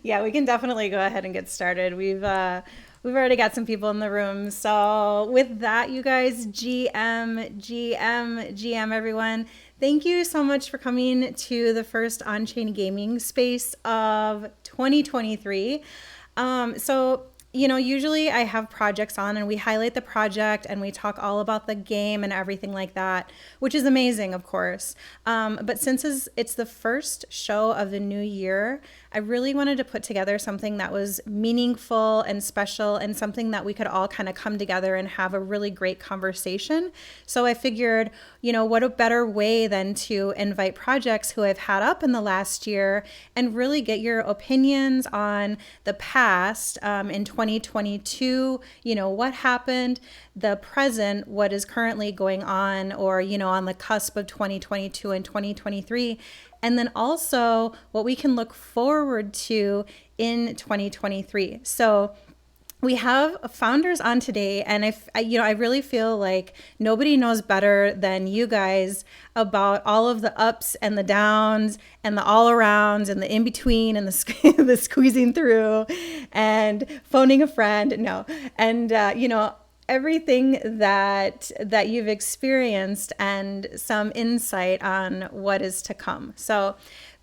Yeah, we can definitely go ahead and get started. We've already got some people in the room. So with that, you guys, GM, everyone. Thank you so much for coming to the first on-chain gaming space of 2023. Usually I have projects on and we highlight the project and we talk all about the game and everything like that, which is amazing, of course. But since it's the first show of the new year, I really wanted to put together something that was meaningful and special and something that we could all kind of come together and have a really great conversation. So I figured, what a better way than to invite projects who I've had up in the last year and really get your opinions on the past in 2022, what happened, the present, what is currently going on, or, on the cusp of 2022 and 2023. And then also what we can look forward to in 2023. So we have founders on today, and I really feel like nobody knows better than you guys about all of the ups and the downs and the all arounds and the in between and the the squeezing through and phoning a friend. No, and everything that you've experienced and some insight on what is to come. So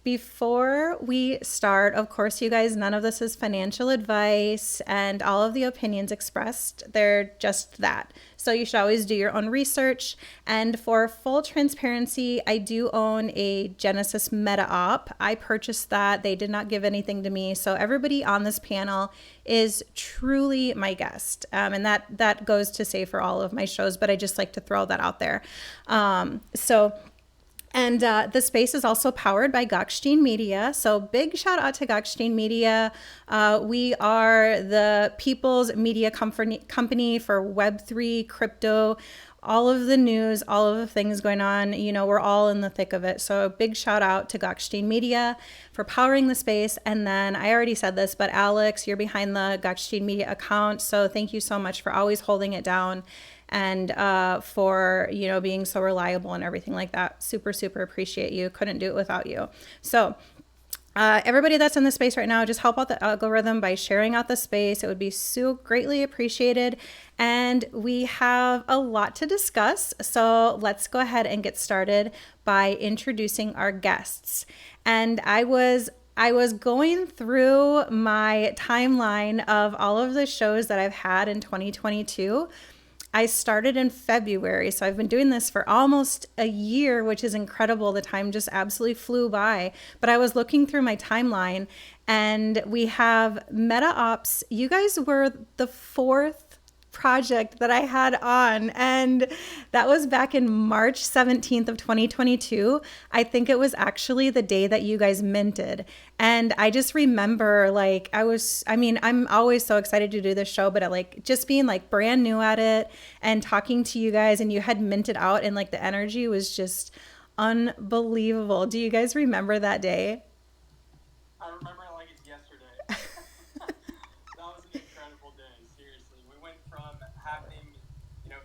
before we start, of course, you guys, none of this is financial advice, and all of the opinions expressed, they're just that. So you should always do your own research. And for full transparency, I do own a Genesis Metaop. I purchased that. They did not give anything to me. So everybody on this panel is truly my guest. And that goes to say for all of my shows, but I just like to throw that out there. The space is also powered by Gokhshtein Media. So big shout out to Gokhshtein Media. We are the people's media company for Web3, crypto, all of the news, all of the things going on. We're all in the thick of it. So big shout out to Gokhshtein Media for powering the space. And then I already said this, but Alex, you're behind the Gokhshtein Media account. So thank you so much for always holding it down and for being so reliable and everything like that. Super, super appreciate you. Couldn't do it without you. So everybody that's in the space right now, just help out the algorithm by sharing out the space. It would be so greatly appreciated. And we have a lot to discuss. So let's go ahead and get started by introducing our guests. And I was going through my timeline of all of the shows that I've had in 2022. I started in February, so I've been doing this for almost a year, which is incredible. The time just absolutely flew by. But I was looking through my timeline, and we have Metaops. You guys were the fourth project that I had on, and that was back in March 17th of 2022. I think it was actually the day that you guys minted. And I just remember I'm always so excited to do this show, but just being brand new at it and talking to you guys, and you had minted out, and the energy was just unbelievable. Do you guys remember that day? I remember it like it's yesterday. That was an incredible day. Seriously, we went from having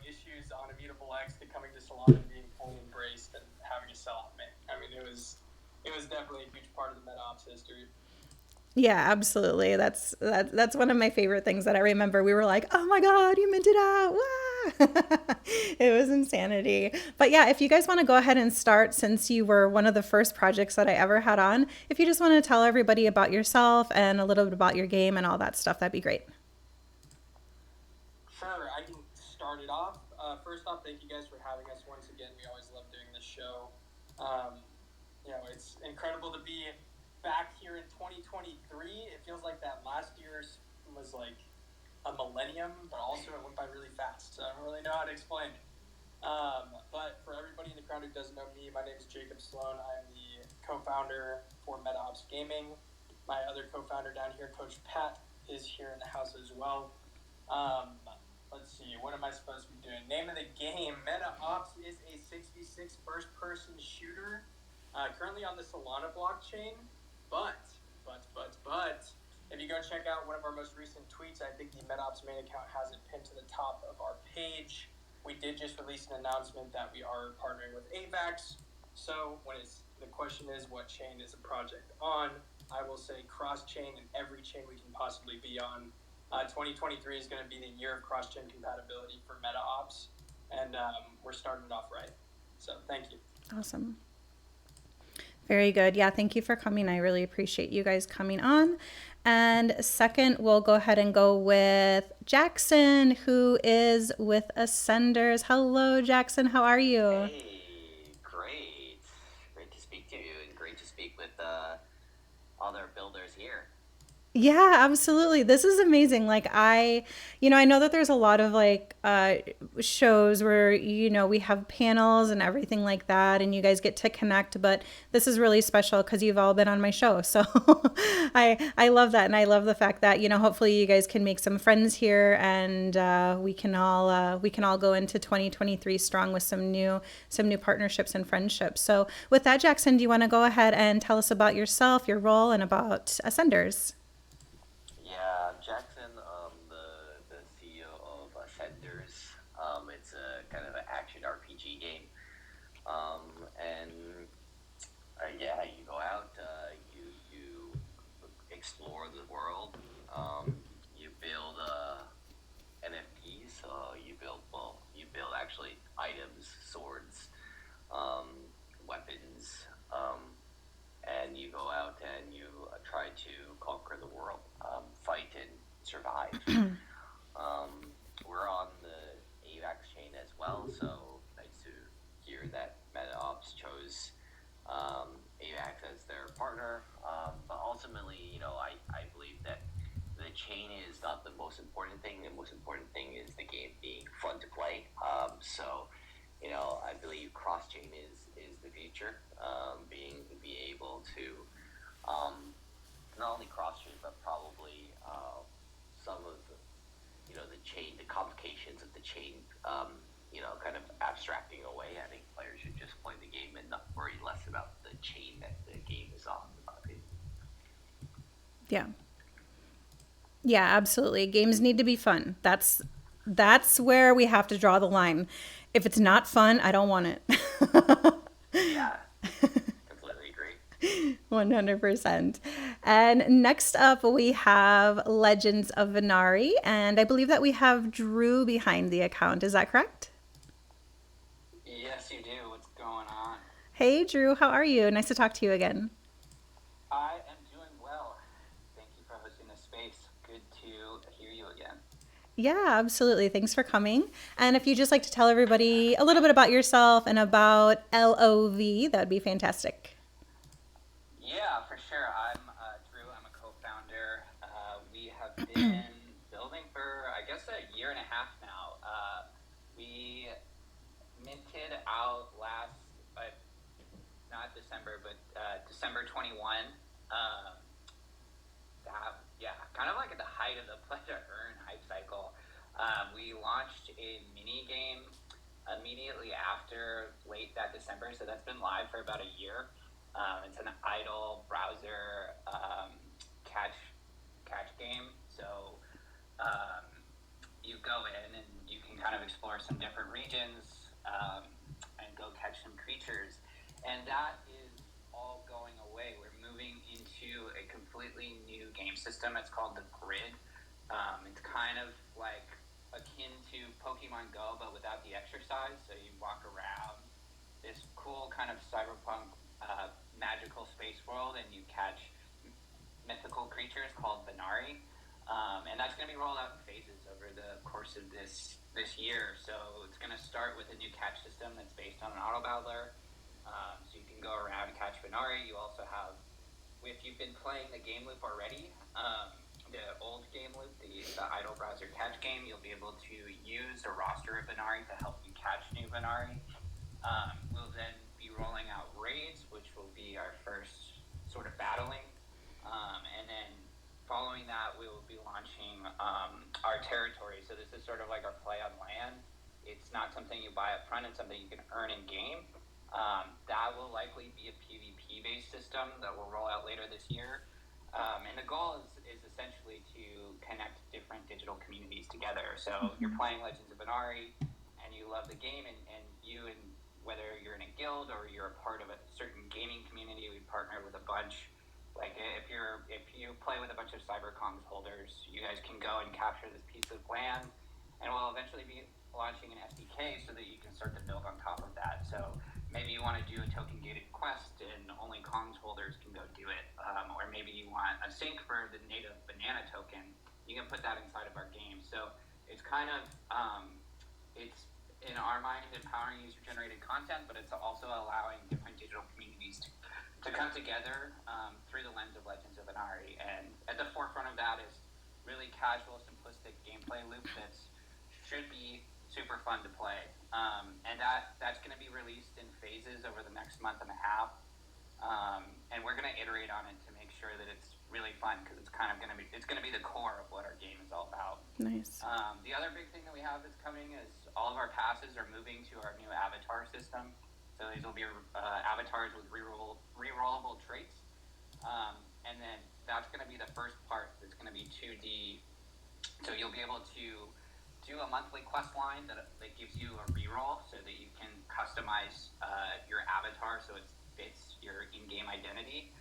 issues on Immutable X to coming to Solana and being fully embraced and having a sell out May. I mean, it was definitely a huge part of the MetaOps history. Yeah, absolutely. That's one of my favorite things that I remember. We were like, "Oh my God, you minted out!" Wow, it was insanity. But yeah, if you guys want to go ahead and start, since you were one of the first projects that I ever had on, if you just want to tell everybody about yourself and a little bit about your game and all that stuff, that'd be great. Sure, I can start it off. First off, thank you guys for having us once again. We always love doing this show. Um, it's incredible to be back here in 2023. It feels like that last year was like a millennium, but also it went by really fast. So I don't really know how to explain it. But for everybody in the crowd who doesn't know me, my name is Jacob Sloan. I'm the co-founder for Metaops Gaming. My other co-founder down here, Coach Pat, is here in the house as well. Let's see, what am I supposed to be doing? Name of the game, Metaops is a 6v6 first-person shooter, currently on the Solana blockchain, but, if you go check out one of our most recent tweets, I think the Metaops main account has it pinned to the top of our page. We did just release an announcement that we are partnering with AVAX, so the question is, what chain is a project on? I will say cross-chain in every chain we can possibly be on. 2023 is going to be the year of cross-chain compatibility for Metaops, and we're starting it off right. So thank you. Awesome. Very good. Yeah, thank you for coming. I really appreciate you guys coming on. And second, we'll go ahead and go with Jackson, who is with Ascenders. Hello, Jackson. How are you? Hey, great. Great to speak to you and great to speak with other builders here. Yeah, absolutely. This is amazing. I know that there's a lot of shows where we have panels and everything like that, and you guys get to connect. But this is really special because you've all been on my show, so I love that, and I love the fact that hopefully you guys can make some friends here, and we can all go into 2023 strong with some new partnerships and friendships. So with that, Jackson, do you want to go ahead and tell us about yourself, your role, and about Ascenders? Yeah, I'm Jackson, the CEO of Ascenders. It's a kind of an action RPG game. And yeah, you go out, you explore the world. You build NFTs. You build actually items, swords, weapons. And you go out and you try to conquer the world, fight and survive. We're on the AVAX chain as well, so nice to hear that Metaops chose AVAX as their partner. But ultimately, I believe that the chain is not the most important thing. The most important thing is the game being fun to play. I believe cross chain is the future. Be able to not only cross chain but probably some of the chain, the complications of the chain, kind of abstracting away. I think players should just play the game and not worry less about the chain that the game is on. Yeah. Yeah, absolutely. Games need to be fun. That's where we have to draw the line. If it's not fun, I don't want it. Yeah, completely agree. 100%. And next up, we have Legends of Venari. And I believe that we have Drew behind the account. Is that correct? Yes, you do. What's going on? Hey, Drew, how are you? Nice to talk to you again. I am doing well. Thank you for hosting this space. Good to hear you again. Yeah, absolutely. Thanks for coming. And if you'd just like to tell everybody a little bit about yourself and about LOV, that would be fantastic. Yeah, for sure. I'm Drew. I'm a co-founder. We have been building for, I guess, a year and a half now. We minted out last, not December, but December 21. Um, kind of like at the height of the play to earn hype cycle. We launched a mini game immediately after late that December, so that's been live for about a year. It's an idle browser catch game. So you go in and you can kind of explore some different regions and go catch some creatures, and that is all going away. We're moving into a completely new game system. It's called the Grid. It's kind of like akin to Pokemon Go, but without the exercise. So you walk around this cool kind of cyberpunk magical space world, and you catch mythical creatures called Venari. And that's going to be rolled out in phases over the course of this year. So it's going to start with a new catch system that's based on an auto battler. So you can go around and catch Venari. You also have, if you've been playing the game loop already, the old game loop, the idle browser catch game, you'll be able to use a roster of Venari to help you catch new Venari. We'll then be rolling out raids, which will be our first sort of battling. And then following that, we will be launching our territory. So this is sort of like our play on land. It's not something you buy up front, it's something you can earn in game. That will likely be a PvP-based system that will roll out later this year. And the goal is essentially to connect different digital communities together. So you're playing Legends of Venari, and you love the game, and whether you're in a guild or you're a part of a certain gaming community, we partnered with a bunch Like if you play with a bunch of CyberCongs holders, you guys can go and capture this piece of land, and we'll eventually be launching an SDK so that you can start to build on top of that. So maybe you want to do a token gated quest and only Kongs holders can go do it, or maybe you want a sync for the native banana token. You can put that inside of our game. So it's kind of it's in our mind empowering user generated content, but it's also allowing different digital communities to come together through the lens of Legends of Inari. And at the forefront of that is really casual, simplistic gameplay loop that should be super fun to play. And that's going to be released in phases over the next month and a half. And we're going to iterate on it to make sure that it's really fun, because it's kind of going to be the core of what our game is all about. Nice. The other big thing that we have that's coming is all of our passes are moving to our new avatar system. So these will be avatars with rerollable traits. And then that's going to be the first part that's going to be 2D. So you'll be able to do a monthly quest line that gives you a reroll so that you can customize your avatar so it fits your in-game identity.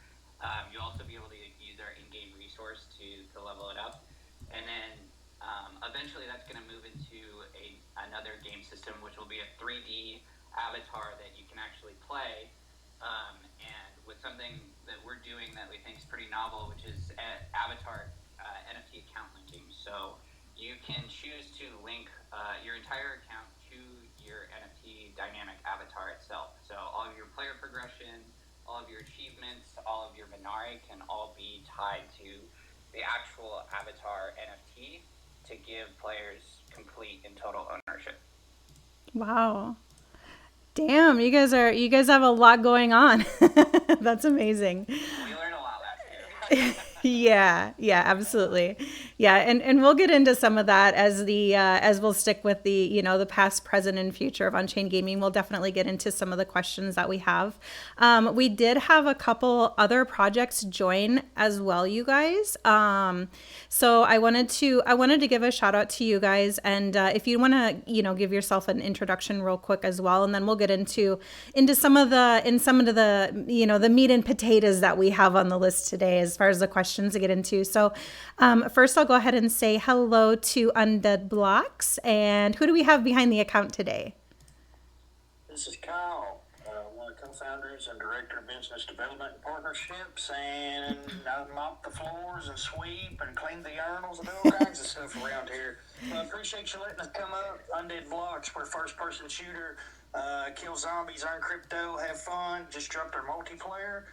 You'll also be able to use our in-game resource to level it up. And then eventually that's going to move into another game system, which will be a 3D avatar that you can actually play, and with something that we're doing that we think is pretty novel, which is avatar NFT account linking. So you can choose to link your entire account to your NFT dynamic avatar itself. So all of your player progression, all of your achievements, all of your Minari can all be tied to the actual avatar NFT to give players complete and total ownership. Wow. Damn, you guys have a lot going on. That's amazing. We learned a lot last year. Yeah, absolutely. Yeah, and we'll get into some of that as we'll stick with the the past, present, and future of Onchain Gaming. We'll definitely get into some of the questions that we have. We did have a couple other projects join as well, you guys. So I wanted to give a shout out to you guys, and if you want to give yourself an introduction real quick as well, and then we'll get into some of the the meat and potatoes that we have on the list today as far as the questions to get into. So first I'll go ahead and say hello to Undead Blocks. And who do we have behind the account today? This is Kyle, one of the co-founders and director of business development and partnerships, and I mop the floors and sweep and clean the urinals and do all kinds of stuff around here. I appreciate you letting us come up. Undead Blocks, we're a first-person shooter, kill zombies, earn crypto, have fun, just dropped our multiplayer.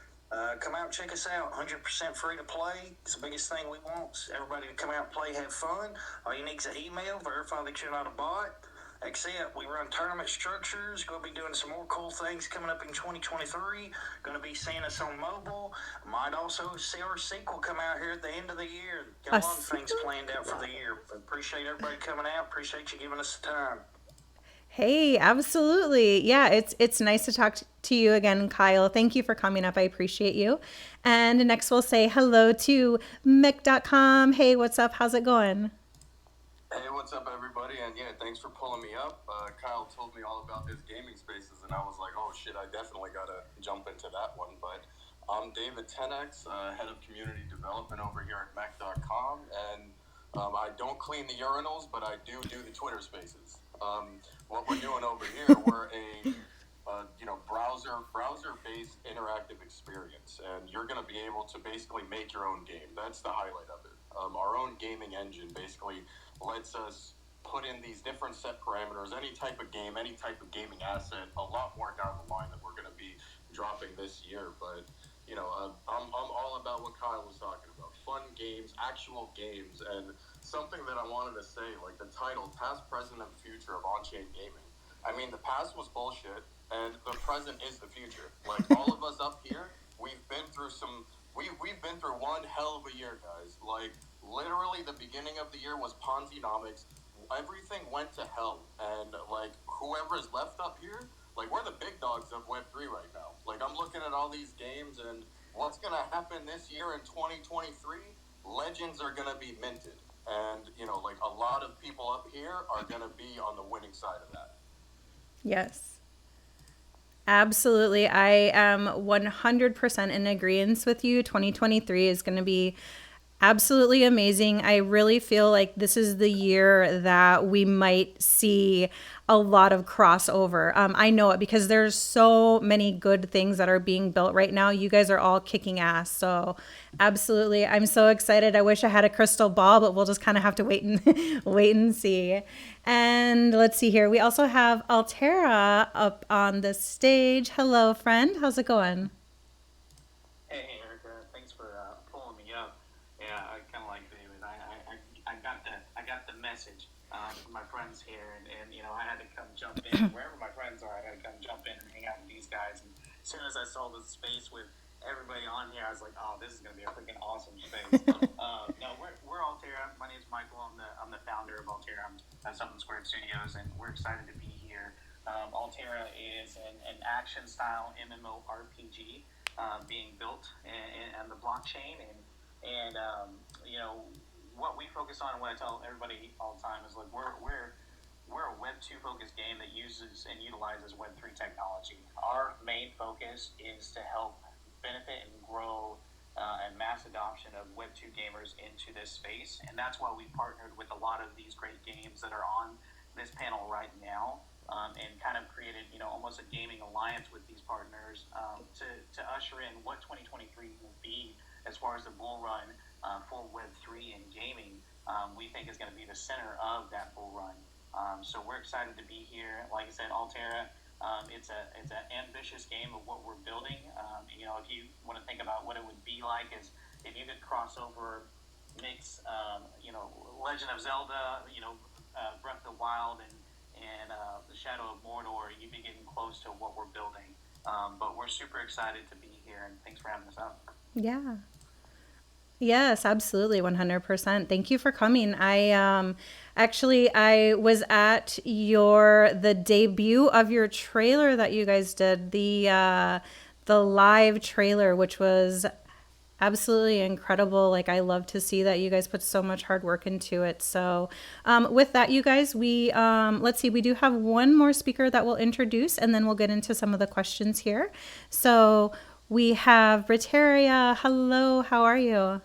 Come out and check us out. 100% free to play. It's the biggest thing we want. Everybody to come out and play, have fun. All you need is an email, verify that you're not a bot. That's it. We run tournament structures. Going to be doing some more cool things coming up in 2023. Going to be seeing us on mobile. Might also see our sequel come out here at the end of the year. Got a lot of things planned out for the year. But appreciate everybody coming out. Appreciate you giving us the time. Hey, absolutely. Yeah, it's nice to talk to you again, Kyle. Thank you for coming up. I appreciate you. And next we'll say hello to Mick.com. Hey, what's up? How's it going? Hey, what's up, everybody? And yeah, thanks for pulling me up. Kyle told me all about his gaming spaces, and I was like, oh shit, I definitely gotta jump into that one. But I'm David 10X, head of community development over here at Mech.com, and I don't clean the urinals, but I do the Twitter spaces. What we're doing over here, we're a browser-based interactive experience, and you're going to be able to basically make your own game. That's the highlight of it. Our own gaming engine basically lets us put in these different set parameters, any type of game, any type of gaming asset, a lot more down the line that we're going to be dropping this year. But I'm all about what Kyle was talking about: fun games, actual games, and something that I wanted to say, like the title, Past, Present, and Future of Onchain Gaming. I mean, the past was bullshit, and the present is the future. Like, all of us up here, we've been through one hell of a year, guys. Like, literally, the beginning of the year was Ponzi-nomics. Everything went to hell, and, like, whoever is left up here, like, we're the big dogs of Web3 right now. Like, I'm looking at all these games, and what's going to happen this year in 2023? Legends are going to be minted. And, like, a lot of people up here are going to be on the winning side of that. Yes. Absolutely. I am 100% in agreement with you. 2023 is going to be absolutely amazing. I really feel like this is the year that we might see a lot of crossover. I know it because there's so many good things that are being built right now. You guys are all kicking ass. So, absolutely. I'm so excited. I wish I had a crystal ball, but we'll just kind of have to wait and wait and see. And let's see here. We also have Altera up on the stage. Hello, friend. How's it going? Hey, Erica, thanks for pulling me up. Yeah, I kind of like David. I got the message from my friends here, and I had to come jump in wherever my friends are. I had to come jump in and hang out with these guys. And as soon as I saw the space with everybody on here, I was like, oh, this is gonna be a freaking awesome space. No, we're Altera. My name's Michael. I'm the founder of Altera. I'm at Something Squared Studios, and we're excited to be here. Altera is an action style MMORPG being built and the blockchain and what we focus on and what I tell everybody all the time is like we're a Web 2 focused game that uses and utilizes Web 3 technology. Our main focus is to help benefit and grow and mass adoption of Web 2 gamers into this space, and that's why we partnered with a lot of these great games that are on this panel right now, and kind of created, almost a gaming alliance with these partners to usher in what 2023 will be as far as the bull run for Web3 and gaming. We think is going to be the center of that bull run. So we're excited to be here. Like I said, Altera, it's an ambitious game of what we're building. If you want to think about what it would be like, is if you could cross over, mix, Legend of Zelda, Breath of the Wild, and the Shadow of Mordor, you'd be getting close to what we're building. But we're super excited to be here, and thanks for having us out. Yeah. Yes, absolutely, 100%. Thank you for coming. I was at the debut of your trailer that you guys did, the live trailer, which was absolutely incredible. Like, I love to see that you guys put so much hard work into it. So, with that, you guys, let's see, we do have one more speaker that we'll introduce, and then we'll get into some of the questions here. So, we have Britaria. Hello, how are you?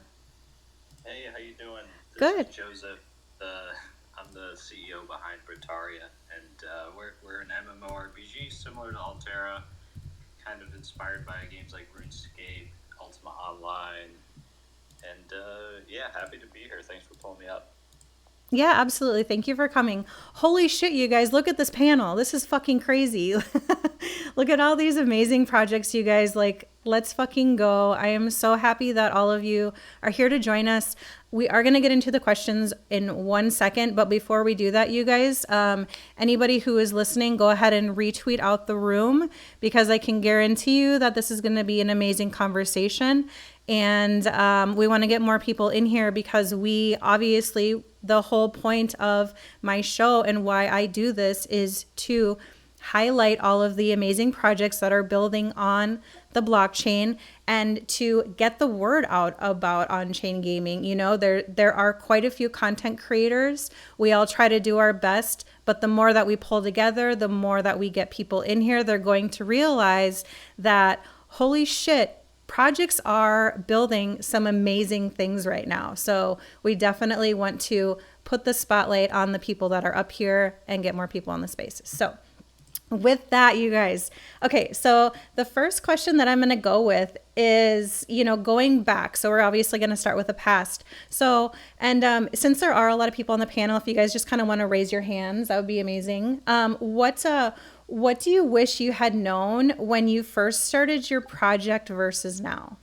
Hey, how you doing? Good. This is Joseph. I'm the CEO behind Britaria, and we're an MMORPG similar to Altera, kind of inspired by games like RuneScape, Ultima Online, and yeah, happy to be here. Thanks for pulling me up. Yeah, absolutely. Thank you for coming. Holy shit, you guys, look at this panel. This is fucking crazy. Look at all these amazing projects, you guys. Like, let's fucking go. I am so happy that all of you are here to join us. We are going to get into the questions in 1 second, but before we do that, you guys, anybody who is listening, go ahead and retweet out the room, because I can guarantee you that this is going to be an amazing conversation. And we want to get more people in here, because we obviously, the whole point of my show and why I do this is to highlight all of the amazing projects that are building on the blockchain and to get the word out about Onchain Gaming. There are quite a few content creators. We all try to do our best, but the more that we pull together, the more that we get people in here, they're going to realize that, holy shit, projects are building some amazing things right now. So we definitely want to put the spotlight on the people that are up here and get more people on the space. So with that, you guys, okay, so the first question that I'm going to go with is, going back. So we're obviously going to start with the past. So, and since there are a lot of people on the panel, if you guys just kind of want to raise your hands, that would be amazing. What do you wish you had known when you first started your project versus now?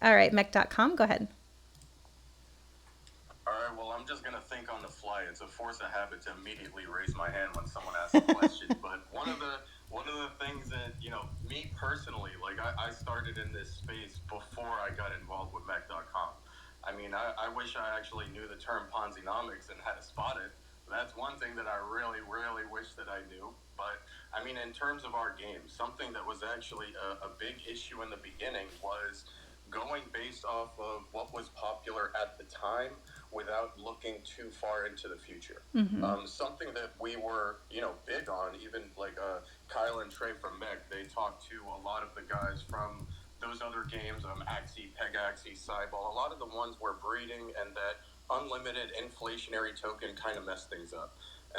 All right, mech.com, go ahead. All right, well, I'm just going to think on the fly. It's a force of habit to immediately raise my hand when someone asks a question. But one of the things that, me personally, like I started in this space before I got involved with mech.com. I mean, I wish I actually knew the term Ponzinomics and had to spot it. That's one thing that I really, really wish that I knew. But, I mean, in terms of our game, something that was actually a big issue in the beginning was going based off of what was popular at the time without looking too far into the future. Something that we were, big on, even like Kyle and Trey from Mech, they talked to a lot of the guys from those other games, Axie, Pegaxie, Cyball, a lot of the ones where breeding and that unlimited inflationary token kind of messed things up.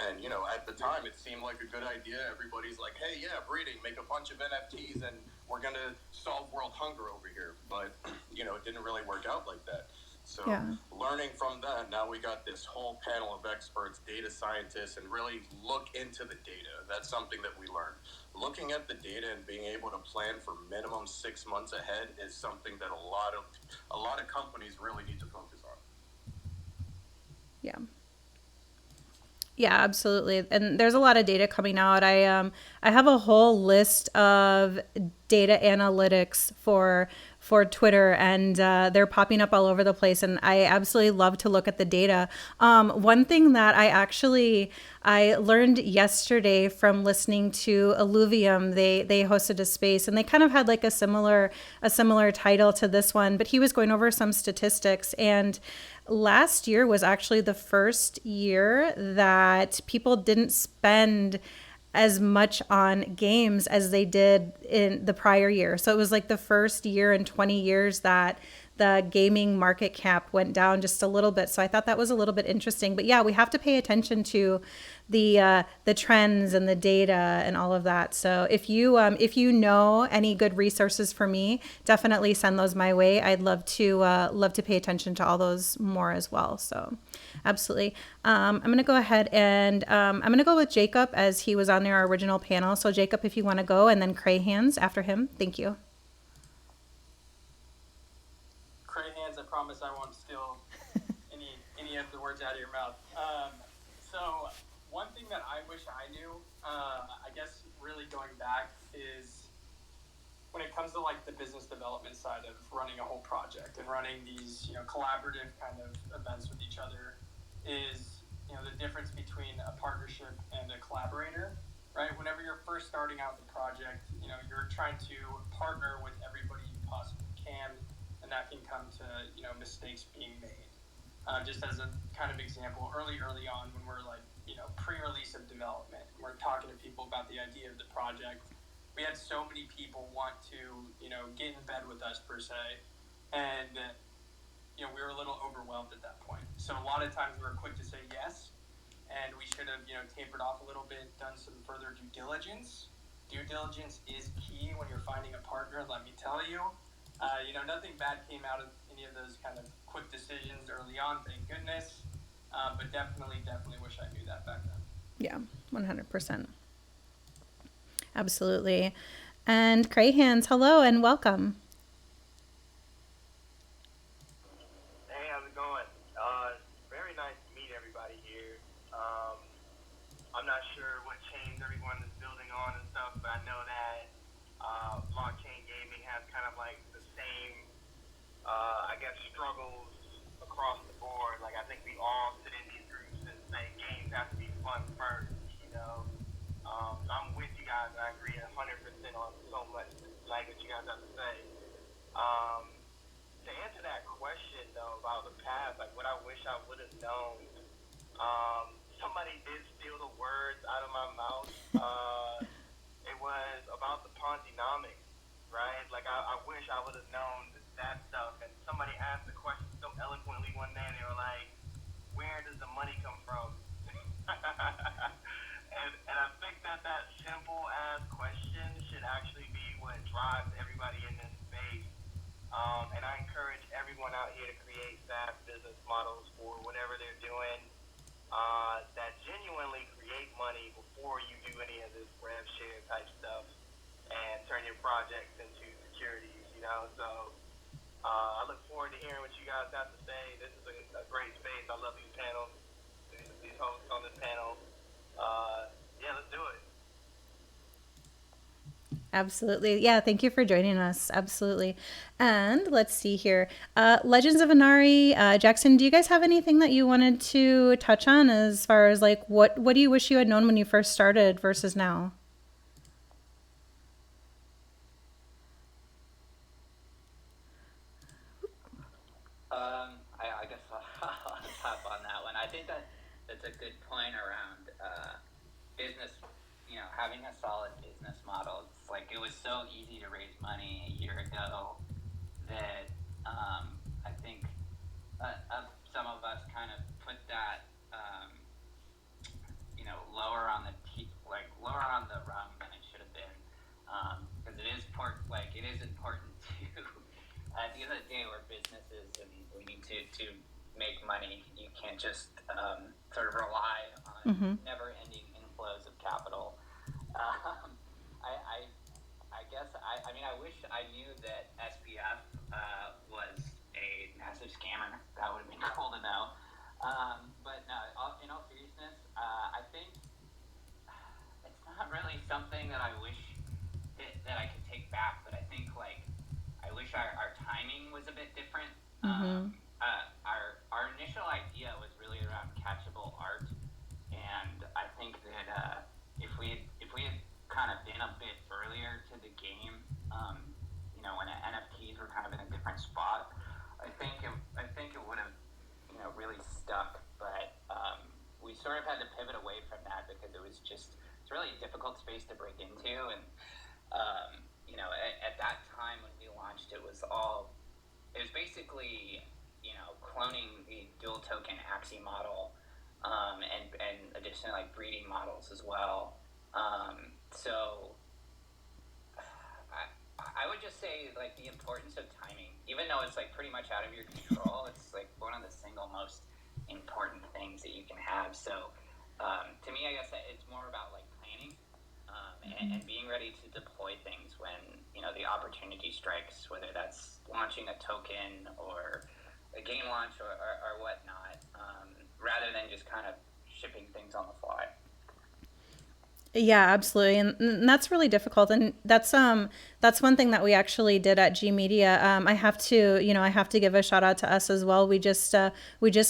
And, at the time, it seemed like a good idea. Everybody's like, hey, yeah, breeding, make a bunch of NFTs, and we're going to solve world hunger over here. But, it didn't really work out like that. So learning from that, now we got this whole panel of experts, data scientists, and really look into the data. That's something that we learned. Looking at the data and being able to plan for minimum 6 months ahead is something that a lot of companies really need to focus on. Yeah. Yeah, absolutely. And there's a lot of data coming out. I have a whole list of data analytics for Twitter, and they're popping up all over the place. And I absolutely love to look at the data. One thing that I learned yesterday from listening to Alluvium, they hosted a space, and they kind of had like a similar title to this one, but he was going over some statistics, and last year was actually the first year that people didn't spend as much on games as they did in the prior year. So it was like the first year in 20 years that the gaming market cap went down just a little bit. So I thought that was a little bit interesting. But yeah, we have to pay attention to the trends and the data and all of that. So if you know any good resources for me, definitely send those my way. I'd love to pay attention to all those more as well. So absolutely. I'm going to go ahead and I'm going to go with Jacob, as he was on our original panel. So Jacob, if you want to go, and then Cray Hands after him. Thank you. Cray Hands, I promise I won't steal any of the words out of your mouth. So one thing that I wish I knew, I guess really going back, is when it comes to like the business development side of running a whole project and running these, collaborative kind of events with each other, is, the difference between a partnership and a collaborator, right? Whenever you're first starting out the project, you're trying to partner with everybody you possibly can, and that can come to, mistakes being made. Just as a kind of example, early on when we're like, pre-release of development, we're talking to people about the idea of the project. We had so many people want to, get in bed with us per se, and we were a little overwhelmed at that point. So a lot of times we were quick to say yes, and we should have, tapered off a little bit, done some further due diligence. Due diligence is key when you're finding a partner, let me tell you. Nothing bad came out of any of those kind of quick decisions early on, thank goodness. But definitely wish I knew that back then. Yeah, 100%. Absolutely. And Cray Hands, hello and welcome. Hey, how's it going? Very nice to meet everybody here. I'm not sure what chains everyone is building on and stuff, but I know that Onchain Gaming has kind of like the same, struggles across the board. Like, I think we all sit in these groups and say games have to be fun first, So I'm with you guys, and I agree 100% on so much like what you guys have to say. To answer that question, though, about the past, like what I wish I would have known, somebody did steal the words out of my mouth. It was about the Ponzinomics, right? Like, I wish I would have known that stuff. And somebody asked the question so eloquently one day, they were like, where does the money come from? And I think that simple ass question should actually be what drives everybody in this space. And I encourage everyone out here to create SaaS business models for whatever they're doing that genuinely create money before you do any of this rev share type stuff and turn your projects into securities, So I look forward to hearing what you guys have to say. This is a great space. I love these panels, these hosts on this panel. Yeah, let's do it. Absolutely. Yeah, thank you for joining us. Absolutely. And let's see here. Legends of Inari, Jackson, do you guys have anything that you wanted to touch on as far as like what do you wish you had known when you first started versus now? I guess I'll tap on that one. I think that's a good point around business. You know, having a solid business model. It's like it was so easy to raise money a year ago that I think some of us kind of put that lower on lower on the rung than it should have been, because it is important to at the end of the day we're businesses and we need to make money. You can't just sort of rely on never-ending inflows of capital. um, I guess I mean I wish I knew that SBF was a massive scammer. That would have been cool to know. But no, in all seriousness, I think it's not really something that I wish that I could take back. But I think I wish our timing was a bit different. Our initial idea was really around catchable art, and I think that if we had kind of been a bit earlier to the game, when NFTs were kind of in a different spot, I think it would have really stuck. But we sort of had to pivot away from that because it's really a difficult space to break into, and at that time when we launched, it was basically cloning the dual token Axie model, and additionally breeding models as well. So I would just say the importance of timing, even though it's pretty much out of your control, it's one of the single most important things that you can have. So to me, I guess it's more about planning, and being ready to deploy things when the opportunity strikes, whether that's launching a token or a game launch or whatnot, rather than just kind of shipping things on the fly. Yeah, absolutely. And that's really difficult. And that's one thing that we actually did at G Media. I have to give a shout out to us as well. We just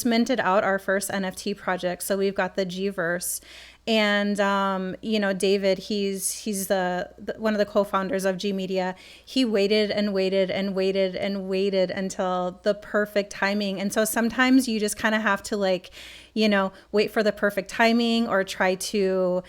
minted out our first NFT project. So we've got the Gverse. And David, he's the one of the co-founders of G Media. He waited and waited and waited and waited until the perfect timing. And so sometimes you just kind of have to wait for the perfect timing, or try to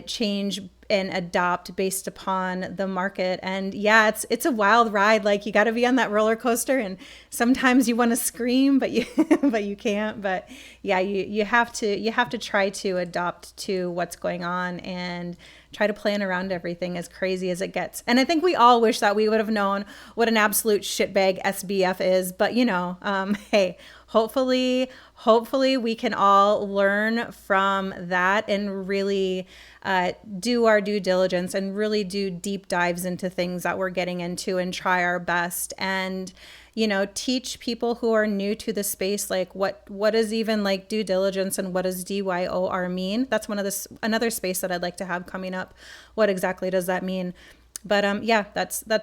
change and adopt based upon the market. And yeah, it's a wild ride. You got to be on that roller coaster, and sometimes you want to scream, but you but you can't. But yeah, you have to try to adopt to what's going on and try to plan around everything, as crazy as it gets. And I think we all wish that we would have known what an absolute shitbag SBF is. But hey, hopefully we can all learn from that and really do our due diligence and really do deep dives into things that we're getting into and try our best, and teach people who are new to the space what is even due diligence, and what does DYOR mean. That's another space that I'd like to have coming up. What exactly does that mean? But yeah,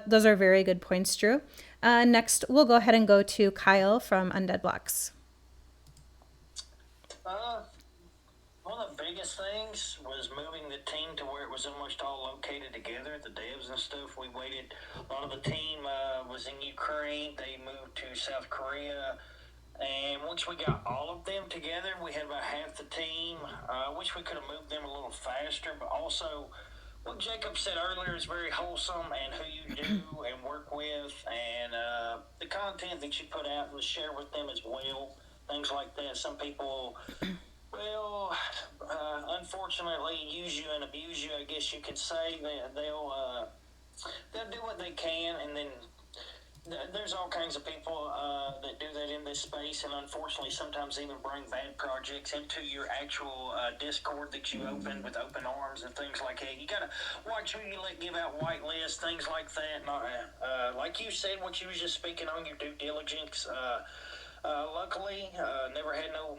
those are very good points, Drew. Next, we'll go ahead and go to Kyle from Undead Blocks. One of the biggest things was moving the team to where it was almost all located together, the devs and stuff. We waited. A lot of the team was in Ukraine. They moved to South Korea. And once we got all of them together, we had about half the team. I wish we could have moved them a little faster, but also what Jacob said earlier is very wholesome, and who you do and work with, and the content that you put out and share with them as well, things like that. Some people, unfortunately, use you and abuse you, I guess you could say. They'll do what they can, and then there's all kinds of people that do that in this space, and unfortunately sometimes even bring bad projects into your actual Discord that you open with open arms and things like that. You gotta watch who you let give out whitelists, things like that. Like you said, what you was just speaking on, your due diligence. Luckily, never had no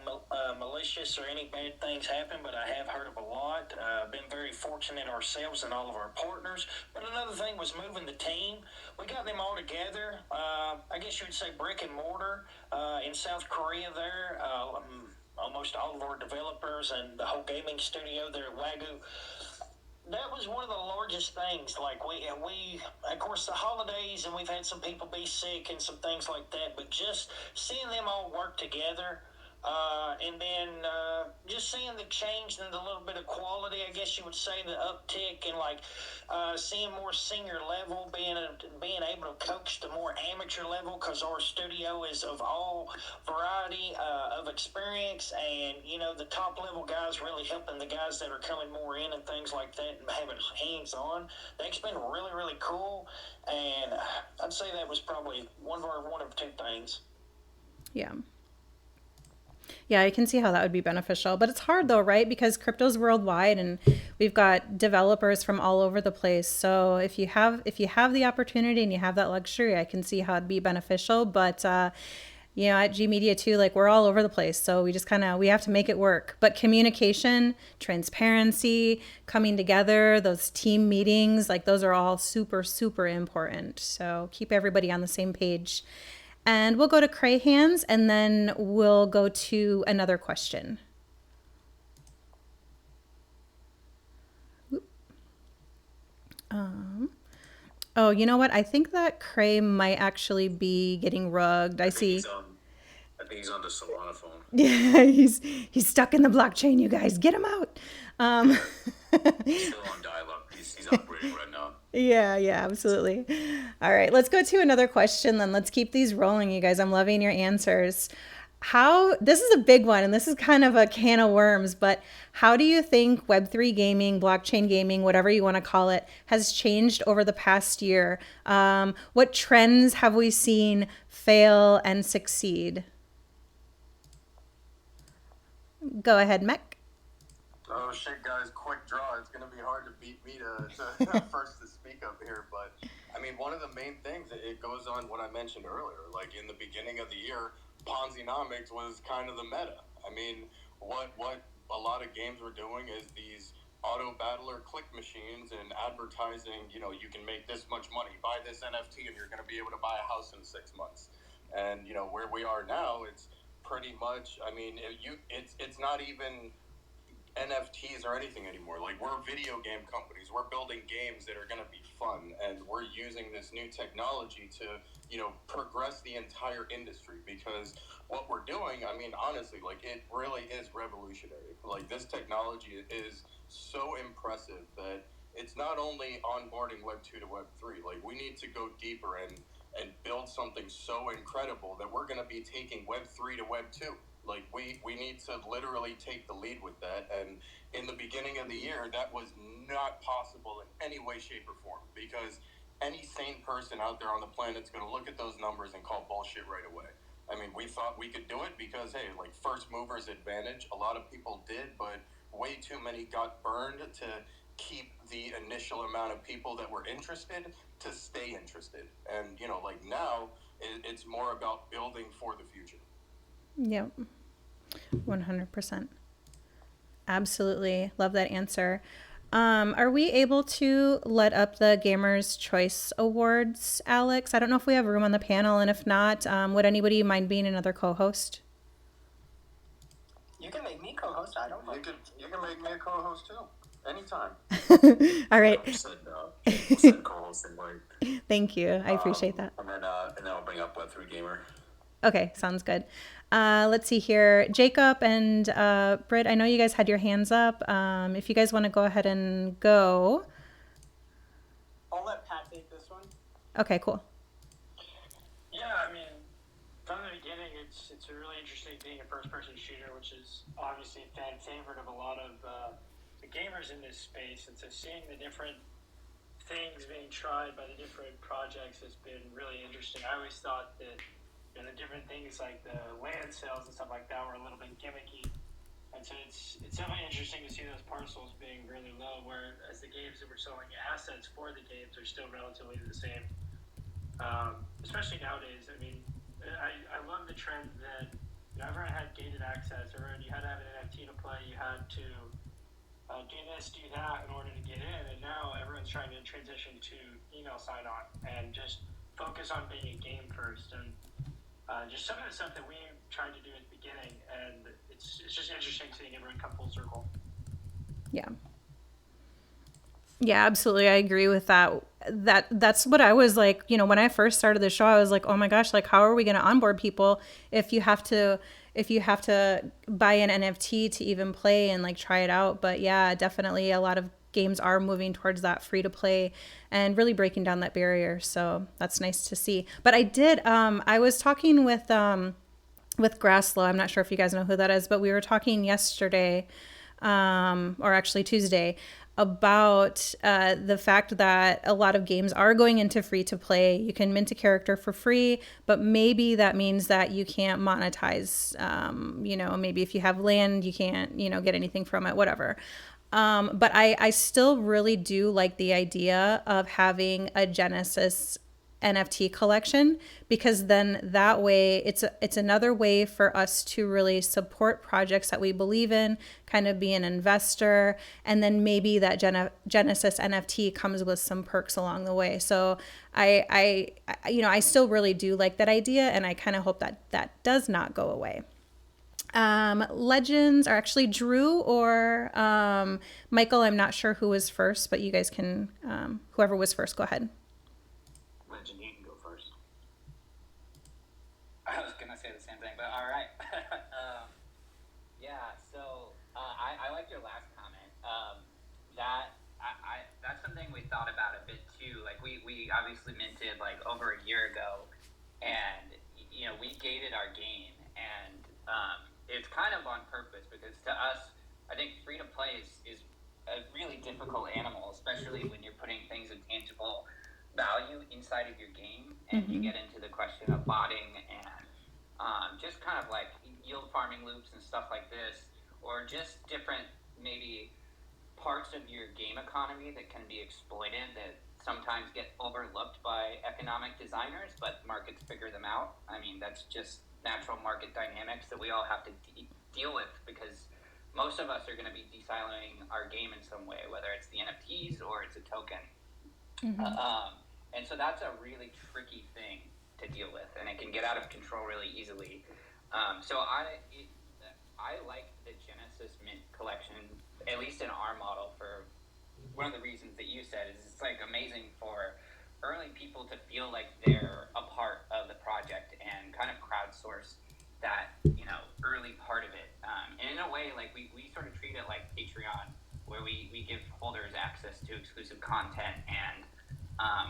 malicious or any bad things happen, but I have heard of a lot. Been very fortunate ourselves and all of our partners. But another thing was moving the team. We got them all together. I guess you would say brick and mortar in South Korea there. Almost all of our developers and the whole gaming studio there at Wagyu. that was one of the largest things. Like we of course the holidays, and we've had some people be sick and some things like that. But just seeing them all work together, and then just seeing the change and the little bit of quality, I guess you would say, the uptick, and like seeing more senior level, being able to coach the more amateur level, because our studio is of all variety of experience, and the top level guys really helping the guys that are coming more in and things like that, and having hands on. That's been really, really cool, and I'd say that was probably one of two things. Yeah. Yeah, I can see how that would be beneficial, but it's hard though, right? Because crypto's worldwide and we've got developers from all over the place. So if you have the opportunity and you have that luxury, I can see how it'd be beneficial. But at G Media too, like we're all over the place. So we just we have to make it work. But communication, transparency, coming together, those team meetings, like those are all super, super important. So keep everybody on the same page. And we'll go to Crayhands and then we'll go to another question. Oh, you know what? I think that Cray might actually be getting rugged. I see. I think he's on the Solana phone. Yeah, he's stuck in the blockchain, you guys. Get him out. He's still on dial-up. He's operating right now. Yeah, absolutely. All right, let's go to another question then. Let's keep these rolling, you guys. I'm loving your answers. This is a big one, and this is kind of a can of worms, but how do you think Web3 gaming, blockchain gaming, whatever you want to call it, has changed over the past year? What trends have we seen fail and succeed? Go ahead, Mech. Oh shit, guys! Quick draw. It's gonna be hard to beat me to first to speak up here, but I mean, one of the main things, it goes on what I mentioned earlier. Like in the beginning of the year, Ponzi-nomics was kind of the meta. I mean, what a lot of games were doing is these auto battler click machines and advertising. You can make this much money, buy this NFT, and you're gonna be able to buy a house in 6 months. And where we are now, it's pretty much. I mean, it's not even NFTs or anything anymore. Like, we're video game companies. We're building games that are going to be fun, and we're using this new technology to, progress the entire industry. Because what we're doing, I mean, honestly, like, it really is revolutionary. Like, this technology is so impressive that it's not only onboarding Web 2 to Web 3. Like, we need to go deeper and build something so incredible that we're going to be taking Web 3 to Web 2. Like, we need to literally take the lead with that. And in the beginning of the year, that was not possible in any way, shape, or form, because any sane person out there on the planet is going to look at those numbers and call bullshit right away. I mean, we thought we could do it because, hey, like, first movers advantage. A lot of people did, but way too many got burned to keep the initial amount of people that were interested to stay interested. And, like, now it's more about building for the future. Yep. 100%. Absolutely. Love that answer. Are we able to let up the Gamers Choice Awards, Alex? I don't know if we have room on the panel, and if not, would anybody mind being another co-host? You can make me co-host. I don't mind. You can make me a co-host too. Anytime. All right. Said co-host invite. Thank you. I appreciate that. And then I'll bring up Web3 Gamer. Okay, sounds good. Let's see here. Jacob and Britt, I know you guys had your hands up. If you guys want to go ahead and go. I'll let Pat take this one. Okay, cool. Yeah, I mean, from the beginning, it's a really interesting being a first-person shooter, which is obviously a fan favorite of a lot of the gamers in this space. And so seeing the different things being tried by the different projects has been really interesting. I always thought that the different things like the land sales and stuff like that were a little bit gimmicky. And so it's definitely interesting to see those parcels being really low, whereas the games that were selling assets for the games are still relatively the same. Especially nowadays. I mean, I love the trend that everyone had gated access, or you had to have an NFT to play, you had to do this, do that in order to get in, and now everyone's trying to transition to email sign-on and just focus on being a game first. And just some of the stuff that we tried to do at the beginning, and it's just interesting seeing everyone come full circle. Yeah. Yeah, absolutely. I agree with that. That's what I was like, when I first started the show, I was like, "Oh my gosh, like how are we going to onboard people if you have to buy an NFT to even play and like try it out?" But yeah, definitely a lot of games are moving towards that free to play and really breaking down that barrier. So, that's nice to see. But I was talking with Grasslow. I'm not sure if you guys know who that is, but we were talking yesterday, or actually Tuesday, about the fact that a lot of games are going into free to play. You can mint a character for free, but maybe that means that you can't monetize. Maybe if you have land, you can't, get anything from it, whatever. But I still really do like the idea of having a Genesis NFT collection, because then that way it's another way for us to really support projects that we believe in, kind of be an investor, and then maybe that Genesis NFT comes with some perks along the way. So I still really do like that idea, and I kind of hope that that does not go away. Legends are actually Drew or Michael. I'm not sure who was first, but you guys can, whoever was first, go ahead. Legend, you can go first. I was gonna say the same thing, but all right. I like your last comment. That's something we thought about a bit too. Like we obviously minted like over a year ago, and we gated our game, and it's kind of on purpose because to us, I think free to play is a really difficult animal, especially when you're putting things of tangible value inside of your game, and you get into the question of botting and just kind of like yield farming loops and stuff like this, or just different maybe parts of your game economy that can be exploited that sometimes get overlooked by economic designers, but markets figure them out. I mean, that's just natural market dynamics that we all have to deal with, because most of us are going to be desiloing our game in some way, whether it's the NFTs or it's a token. And so that's a really tricky thing to deal with, and it can get out of control really easily. I like the Genesis Mint collection, at least in our model, for one of the reasons that you said is it's like amazing for early people to feel like they're a part of the project and kind of crowdsource that early part of it. And in a way, like we sort of treat it like Patreon, where we give holders access to exclusive content, and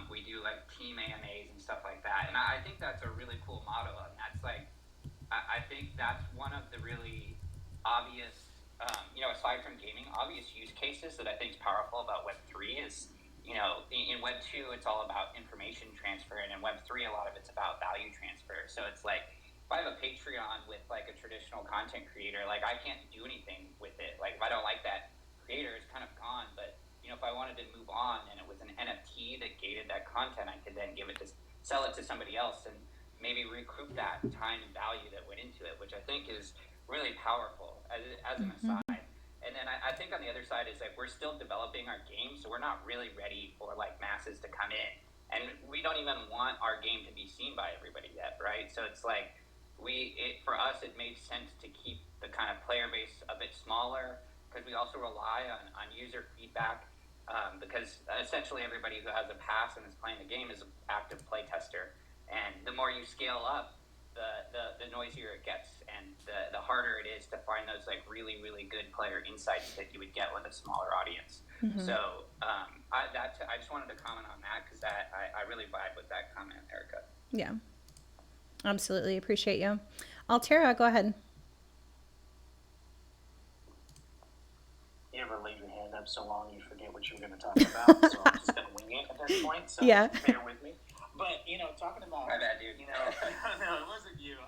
we do like team AMAs and stuff like that. And I think that's a really cool model, and that's like I think that's one of the really obvious, aside from gaming, obvious use cases that I think is powerful about Web3 is, in Web2, it's all about information transfer, and in Web3, a lot of it's about value transfer. So it's like, if I have a Patreon with like a traditional content creator, like I can't do anything with it. Like if I don't like that creator, it's kind of gone. But, if I wanted to move on and it was an NFT that gated that content, I could then sell it to somebody else and maybe recoup that time and value that went into it, which I think is really powerful as an aside. And then I think on the other side is like we're still developing our game, so we're not really ready for like masses to come in, and we don't even want our game to be seen by everybody yet, right? So it's like for us it made sense to keep the kind of player base a bit smaller, because we also rely on user feedback, because essentially everybody who has a pass and is playing the game is an active play tester. And the more you scale up, the noisier it gets, and the harder it is to find those like really, really good player insights that you would get with a smaller audience. So I just wanted to comment on that, because I really vibe with that comment, Erica. Yeah, absolutely. Appreciate you. Altera, go ahead. You ever leave your hand up so long you forget what you were going to talk about? So I'm just going to wing it at this point. So bear with me. But talking about my bad, dude. No, it wasn't you.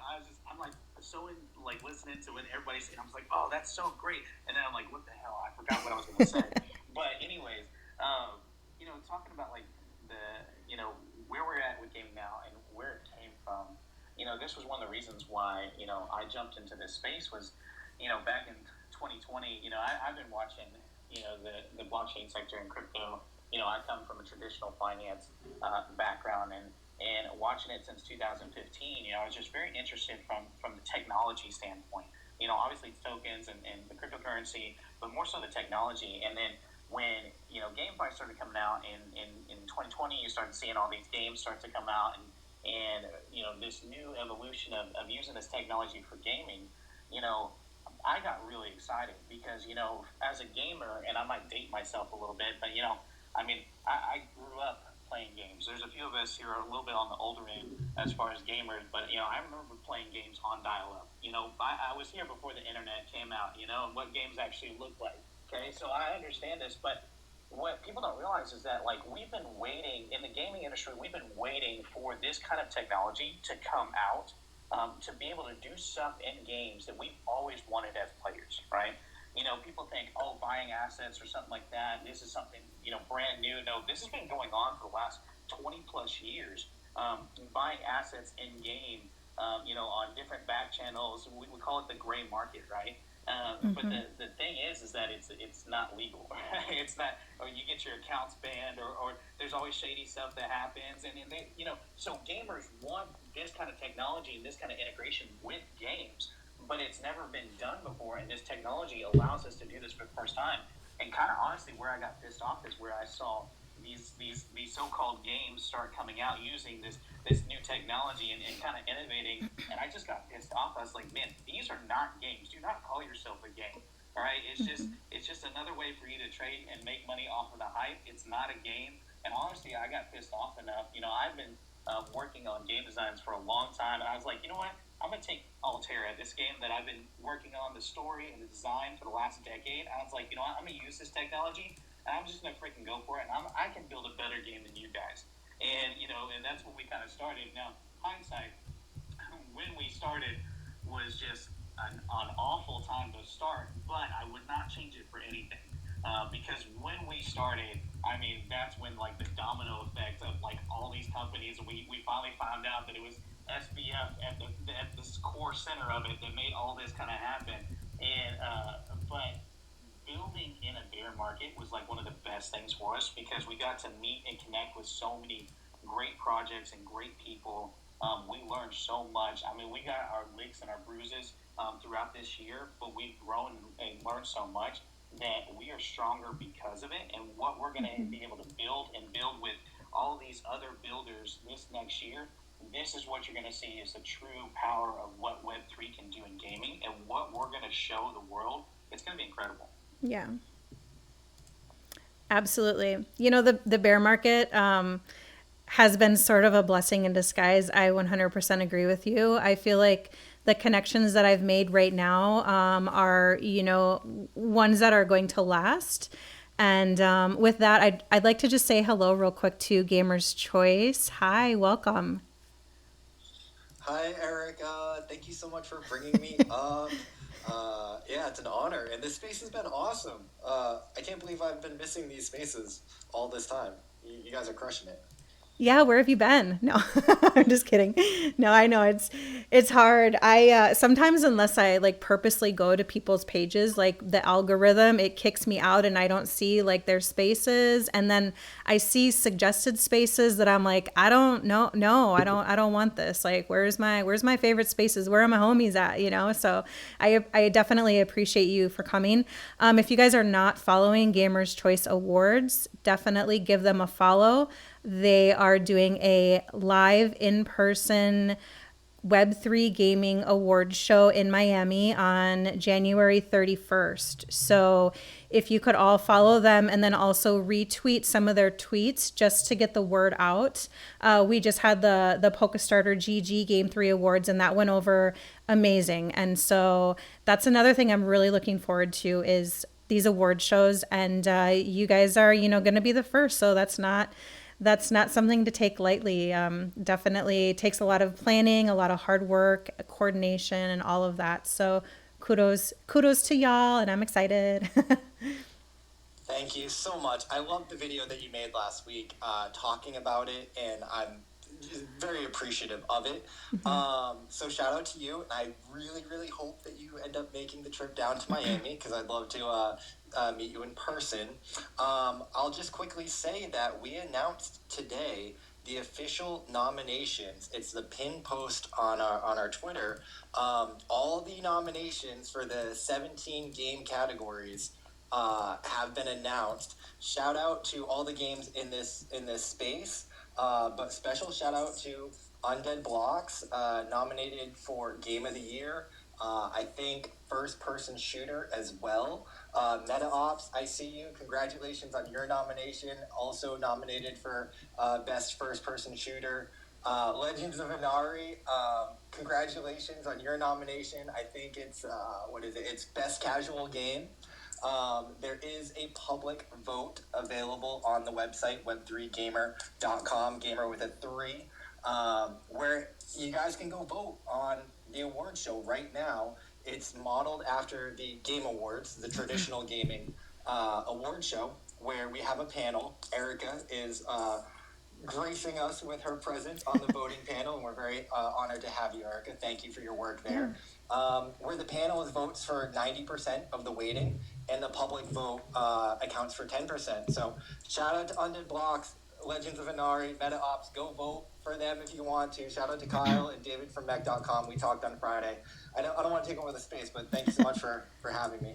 I'm like so in like listening to what everybody's saying. I was like, oh, that's so great. And then I'm like, what the hell? I forgot what I was going to say. But anyways, talking about like the where we're at with gaming now and where it came from. This was one of the reasons why I jumped into this space was back in 2020. I've been watching the blockchain sector and crypto. I come from a traditional finance background, and watching it since 2015, I was just very interested from the technology standpoint. Obviously it's tokens and the cryptocurrency, but more so the technology. And then, when GameFi started coming out in 2020, you started seeing all these games start to come out, and this new evolution of using this technology for gaming. I got really excited because as a gamer, and I might date myself a little bit, but I grew up playing games. There's a few of us here are a little bit on the older end as far as gamers, but I remember playing games on dial-up. I was here before the internet came out. And what games actually look like. Okay, so I understand this, but what people don't realize is that we've been waiting in the gaming industry. We've been waiting for this kind of technology to come out, to be able to do stuff in games that we've always wanted as players, right? People think, oh, buying assets or something like that, this is something brand new. No, this has been going on for the last 20 plus years. Buying assets in game, on different back channels. We call it the gray market, right? But the thing is that it's not legal. It's not, or you get your accounts banned, or there's always shady stuff that happens, and they, so gamers want this kind of technology and this kind of integration with games, but it's never been done before, and this technology allows us to do this for the first time. And kind of honestly, where I got pissed off is where I saw these so-called games start coming out using this new technology and kind of innovating, and I just got pissed off. I was like, man, these are not games. Do not call yourself a game. All right, it's just another way for you to trade and make money off of the hype. It's not a game. And honestly, I got pissed off enough. I've been working on game designs for a long time, and I was like, you know what? I'm gonna take Altera, this game that I've been working on the story and the design for the last decade. I was like, you know what? I'm gonna use this technology, and I'm just gonna freaking go for it. And I can build a better game than you guys. And and that's when we kind of started. Now, hindsight, when we started was just an awful time to start, but I would not change it for anything. Because when we started, that's when the domino effect of all these companies, we finally found out that it was SBF at the core center of it that made all this kind of happen. And but building in a bear market was one of the best things for us, because we got to meet and connect with so many great projects and great people. We learned so much. We got our licks and our bruises throughout this year, but we've grown and learned so much that we are stronger because of it. And what we're going to be able to build with all these other builders this next year, this is what you're going to see is the true power of what Web3 can do in gaming, and what we're going to show the world. It's going to be incredible. Yeah. Absolutely. The bear market has been sort of a blessing in disguise. I 100% agree with you. I feel like the connections that I've made right now are, ones that are going to last. And with that, I'd like to just say hello real quick to Gamer's Choice. Hi, welcome. Hi, Eric. Thank you so much for bringing me up. Yeah, it's an honor. And this space has been awesome. I can't believe I've been missing these spaces all this time. You guys are crushing it. Yeah, where have you been? No, I'm just kidding. No, I know it's hard. I sometimes, unless I purposely go to people's pages, the algorithm, it kicks me out and I don't see their spaces, and then I see suggested spaces that I'm like, I don't know, no, I don't want this. Where's my favorite spaces? Where are my homies at? So I definitely appreciate you for coming. If you guys are not following Gamers Choice Awards, definitely give them a follow. They are doing a live in-person Web3 gaming award show in Miami on January 31st. So if you could all follow them and then also retweet some of their tweets just to get the word out. We just had the PokeStarter GG Game 3 Awards, and that went over amazing. And so that's another thing I'm really looking forward to is these award shows. And you guys are, going to be the first. So that's not something to take lightly. Definitely takes a lot of planning, a lot of hard work, coordination, and all of that. So kudos to y'all, and I'm excited. Thank you so much. I loved the video that you made last week talking about it, and I'm very appreciative of it. So shout out to you, and I really, really hope that you end up making the trip down to Miami, because I'd love to meet you in person. I'll just quickly say that we announced today the official nominations. It's the pin post on our Twitter. All the nominations for the 17 game categories have been announced. Shout out to all the games in this space, but special shout out to Undead Blocks, nominated for Game of the Year. I think first person shooter as well. Metaops, I see you. Congratulations on your nomination. Also nominated for best first person shooter. Legends of Inari, congratulations on your nomination. I think it's It's best casual game. There is a public vote available on the website web3gamer.com, gamer with a 3, where you guys can go vote on the award show right now. It's modeled after the Game Awards, the traditional gaming award show, where we have a panel. Erica is gracing us with her presence on the voting panel, and we're very honored to have you, Erica. Thank you for your work there. Where the panel votes for 90% of the weighting, and the public vote accounts for 10%. So shout out to Undead Blocks, Legends of Inari, Metaops. Go vote for them if you want to. Shout out to Kyle and David from Mech.com. We talked on Friday. I don't want to take over the space, but thank you so much for having me.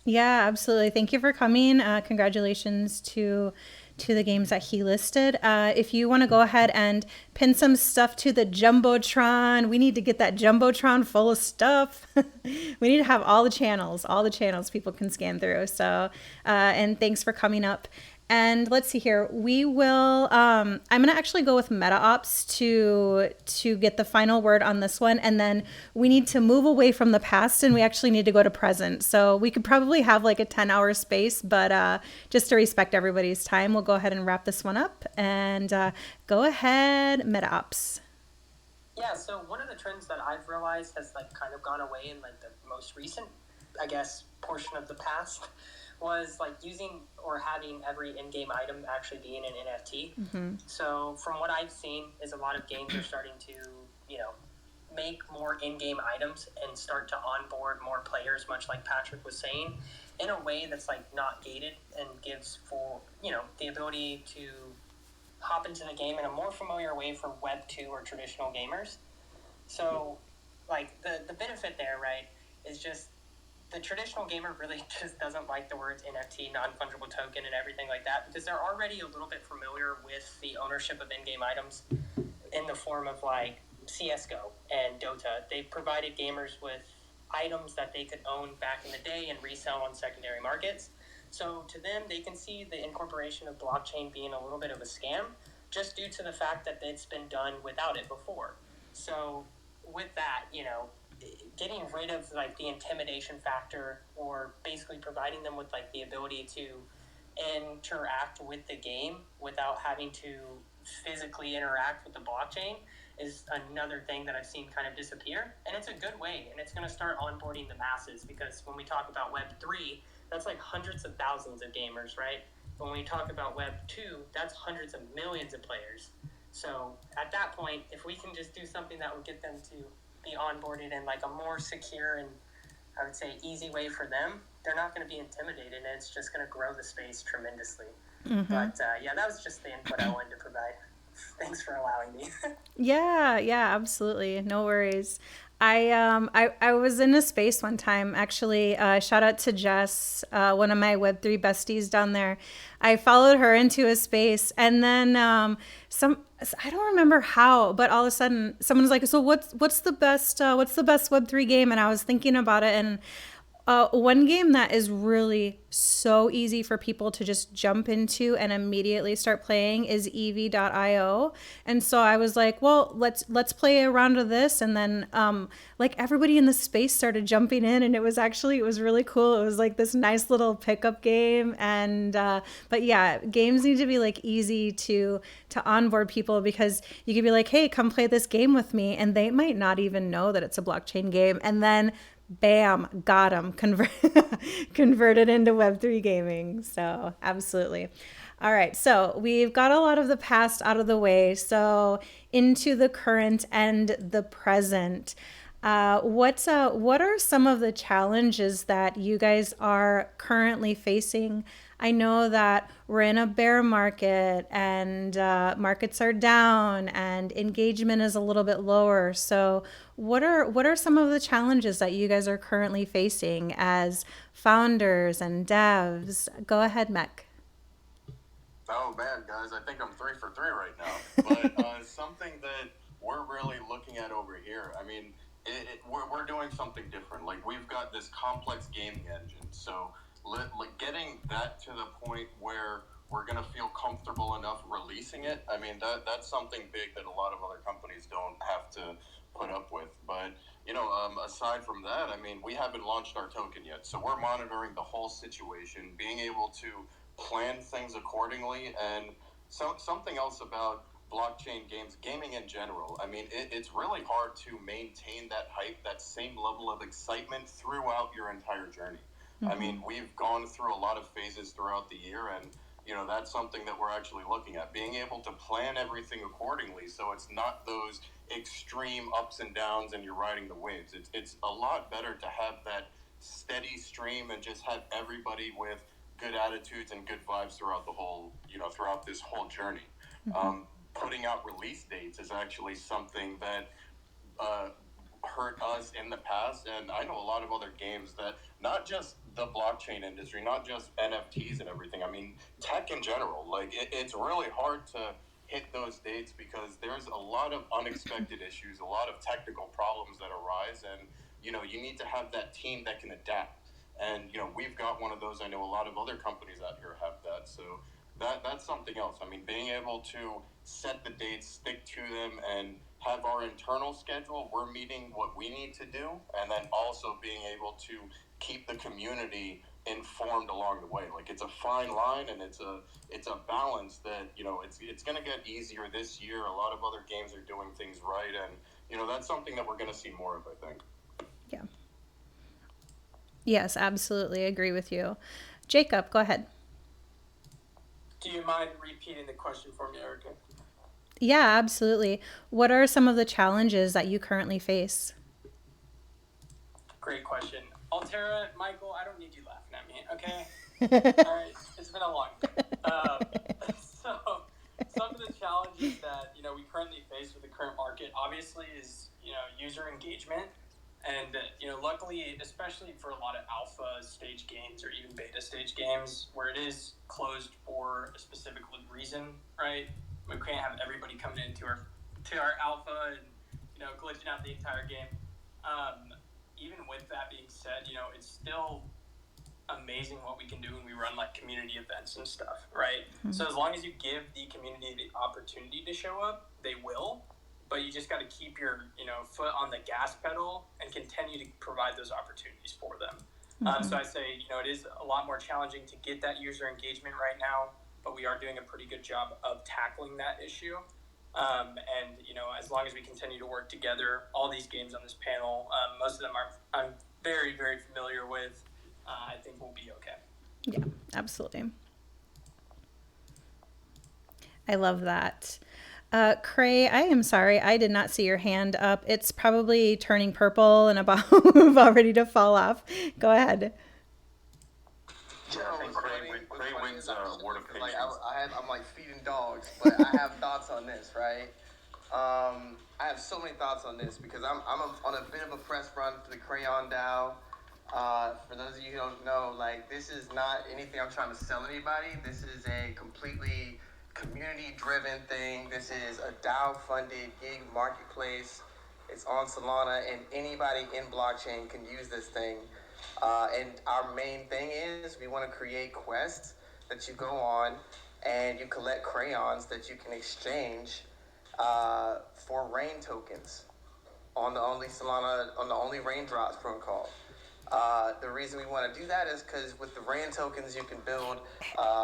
Yeah, absolutely. Thank you for coming. Congratulations to the games that he listed. If you want to go ahead and pin some stuff to the Jumbotron, we need to get that Jumbotron full of stuff. We need to have all the channels people can scan through. So, and thanks for coming up. And let's see here. We will, I'm going to actually go with Metaops to get the final word on this one. And then we need to move away from the past, and we actually need to go to present. So we could probably have like a 10-hour space, but just to respect everybody's time, we'll go ahead and wrap this one up. And go ahead, Metaops. Yeah, so one of the trends that I've realized has like kind of gone away in like the most recent, I guess, portion of the past was like using or having every in-game item actually being an NFT. Mm-hmm. So from what I've seen is a lot of games are starting to, make more in-game items and start to onboard more players, much like Patrick was saying, in a way that's like not gated and gives for, the ability to hop into the game in a more familiar way for Web 2 or traditional gamers. So like the benefit there, right, is just the traditional gamer really just doesn't like the words NFT, non-fungible token, and everything like that, because they're already a little bit familiar with the ownership of in-game items in the form of like CSGO and Dota. They provided gamers with items that they could own back in the day and resell on secondary markets. So to them, they can see the incorporation of blockchain being a little bit of a scam, just due to the fact that it's been done without it before. So with that, getting rid of like the intimidation factor, or basically providing them with like the ability to interact with the game without having to physically interact with the blockchain, is another thing that I've seen kind of disappear. And it's a good way, and it's going to start onboarding the masses, because when we talk about Web 3, that's like hundreds of thousands of gamers, right? When we talk about Web 2, that's hundreds of millions of players. So at that point, if we can just do something that would get them to be onboarded in like a more secure and, I would say, easy way for them, they're not going to be intimidated, and it's just going to grow the space tremendously. Mm-hmm. But yeah, that was just the input I wanted to provide. Thanks for allowing me. Yeah, absolutely. No worries. I was in a space one time, actually. Shout out to Jess, one of my Web3 besties down there. I followed her into a space, and then I don't remember how, but all of a sudden someone was like, "So what's the best Web3 game?" And I was thinking about it, and one game that is really so easy for people to just jump into and immediately start playing is EV.io. And so I was like, well, let's play a round of this. And then like everybody in the space started jumping in, and it was really cool. It was like this nice little pickup game. And but yeah, games need to be like easy to onboard people, because you could be like, hey, come play this game with me, and they might not even know that it's a blockchain game. And then bam, got them converted into Web3 gaming. So absolutely. All right. So we've got a lot of the past out of the way. So into the current and the present. What are some of the challenges that you guys are currently facing I know that we're in a bear market and markets are down and engagement is a little bit lower. So, what are some of the challenges that you guys are currently facing as founders and devs? Go ahead, Mech. Oh man, guys, I think I'm 3 for 3 right now. But something that we're really looking at over here, I mean, we're doing something different. Like, we've got this complex gaming engine. So, getting that to the point where we're going to feel comfortable enough releasing it, I mean, that's something big that a lot of other companies don't have to put up with. But, aside from that, I mean, we haven't launched our token yet. So, we're monitoring the whole situation, being able to plan things accordingly. And something else about blockchain games, gaming in general, I mean, it's really hard to maintain that hype, that same level of excitement throughout your entire journey. I mean, we've gone through a lot of phases throughout the year, and that's something that we're actually looking at, being able to plan everything accordingly so it's not those extreme ups and downs and you're riding the waves. It's a lot better to have that steady stream and just have everybody with good attitudes and good vibes throughout the whole, throughout this whole journey. Putting out release dates is actually something that hurt us in the past, and I know a lot of other games that, not just the blockchain industry, not just NFTs and everything, I mean, tech in general, like, it's really hard to hit those dates because there's a lot of unexpected issues, a lot of technical problems that arise, and, you need to have that team that can adapt. And, we've got one of those. I know a lot of other companies out here have that. So that's something else. I mean, being able to set the dates, stick to them, and have our internal schedule, we're meeting what we need to do, and then also being able to keep the community informed along the way. Like, it's a fine line, and it's a balance that, it's going to get easier this year. A lot of other games are doing things right, and, that's something that we're going to see more of, I think. Yeah. Yes, absolutely. Agree with you. Jacob, go ahead. Do you mind repeating the question for me, Erica? Yeah, absolutely. What are some of the challenges that you currently face? Great question. Altera, Michael, I don't need you laughing at me, okay? All right, it's been a long day. So, some of the challenges that, we currently face with the current market, obviously, is, user engagement. And, luckily, especially for a lot of alpha stage games or even beta stage games, where it is closed for a specific reason, right? We can't have everybody coming into our alpha and, glitching out the entire game. Even with that being said, it's still amazing what we can do when we run like community events and stuff, right? So as long as you give the community the opportunity to show up, they will. But you just got to keep your foot on the gas pedal and continue to provide those opportunities for them. So I say it is a lot more challenging to get that user engagement right now, but we are doing a pretty good job of tackling that issue. And as long as we continue to work together, all these games on this panel, most of them I'm very, very familiar with. I think we'll be okay. Yeah, absolutely. I love that. Cray, I am sorry, I did not see your hand up. It's probably turning purple and about ready to fall off. Go ahead. Yeah, I think Cray wins Word of Patience. I'm like feeding dogs, but I have thoughts on this, right? I have so many thoughts on this because I'm on a bit of a press run for the Crayon DAO. For those of you who don't know, like, this is not anything I'm trying to sell anybody. This is a completely community-driven thing. This is a DAO-funded gig marketplace. It's on Solana, and anybody in blockchain can use this thing. And our main thing is we want to create quests that you go on and you collect crayons that you can exchange for rain tokens on the only Solana, on the only raindrops protocol. The reason we want to do that is because with the rain tokens you can build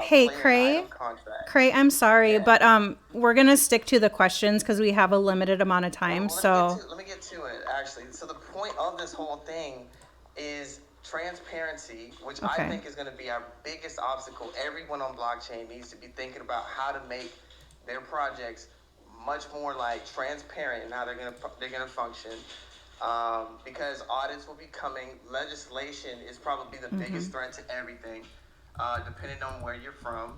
Hey, player item contracts. Cray, I'm sorry, but we're gonna stick to the questions because we have a limited amount of time. Let me get to it, actually. So the point of this whole thing is transparency, which I think is going to be our biggest obstacle. Everyone on blockchain needs to be thinking about how to make their projects much more like transparent in how they're gonna function. Because audits will be coming. Legislation is probably the biggest threat to everything. depending on where you're from.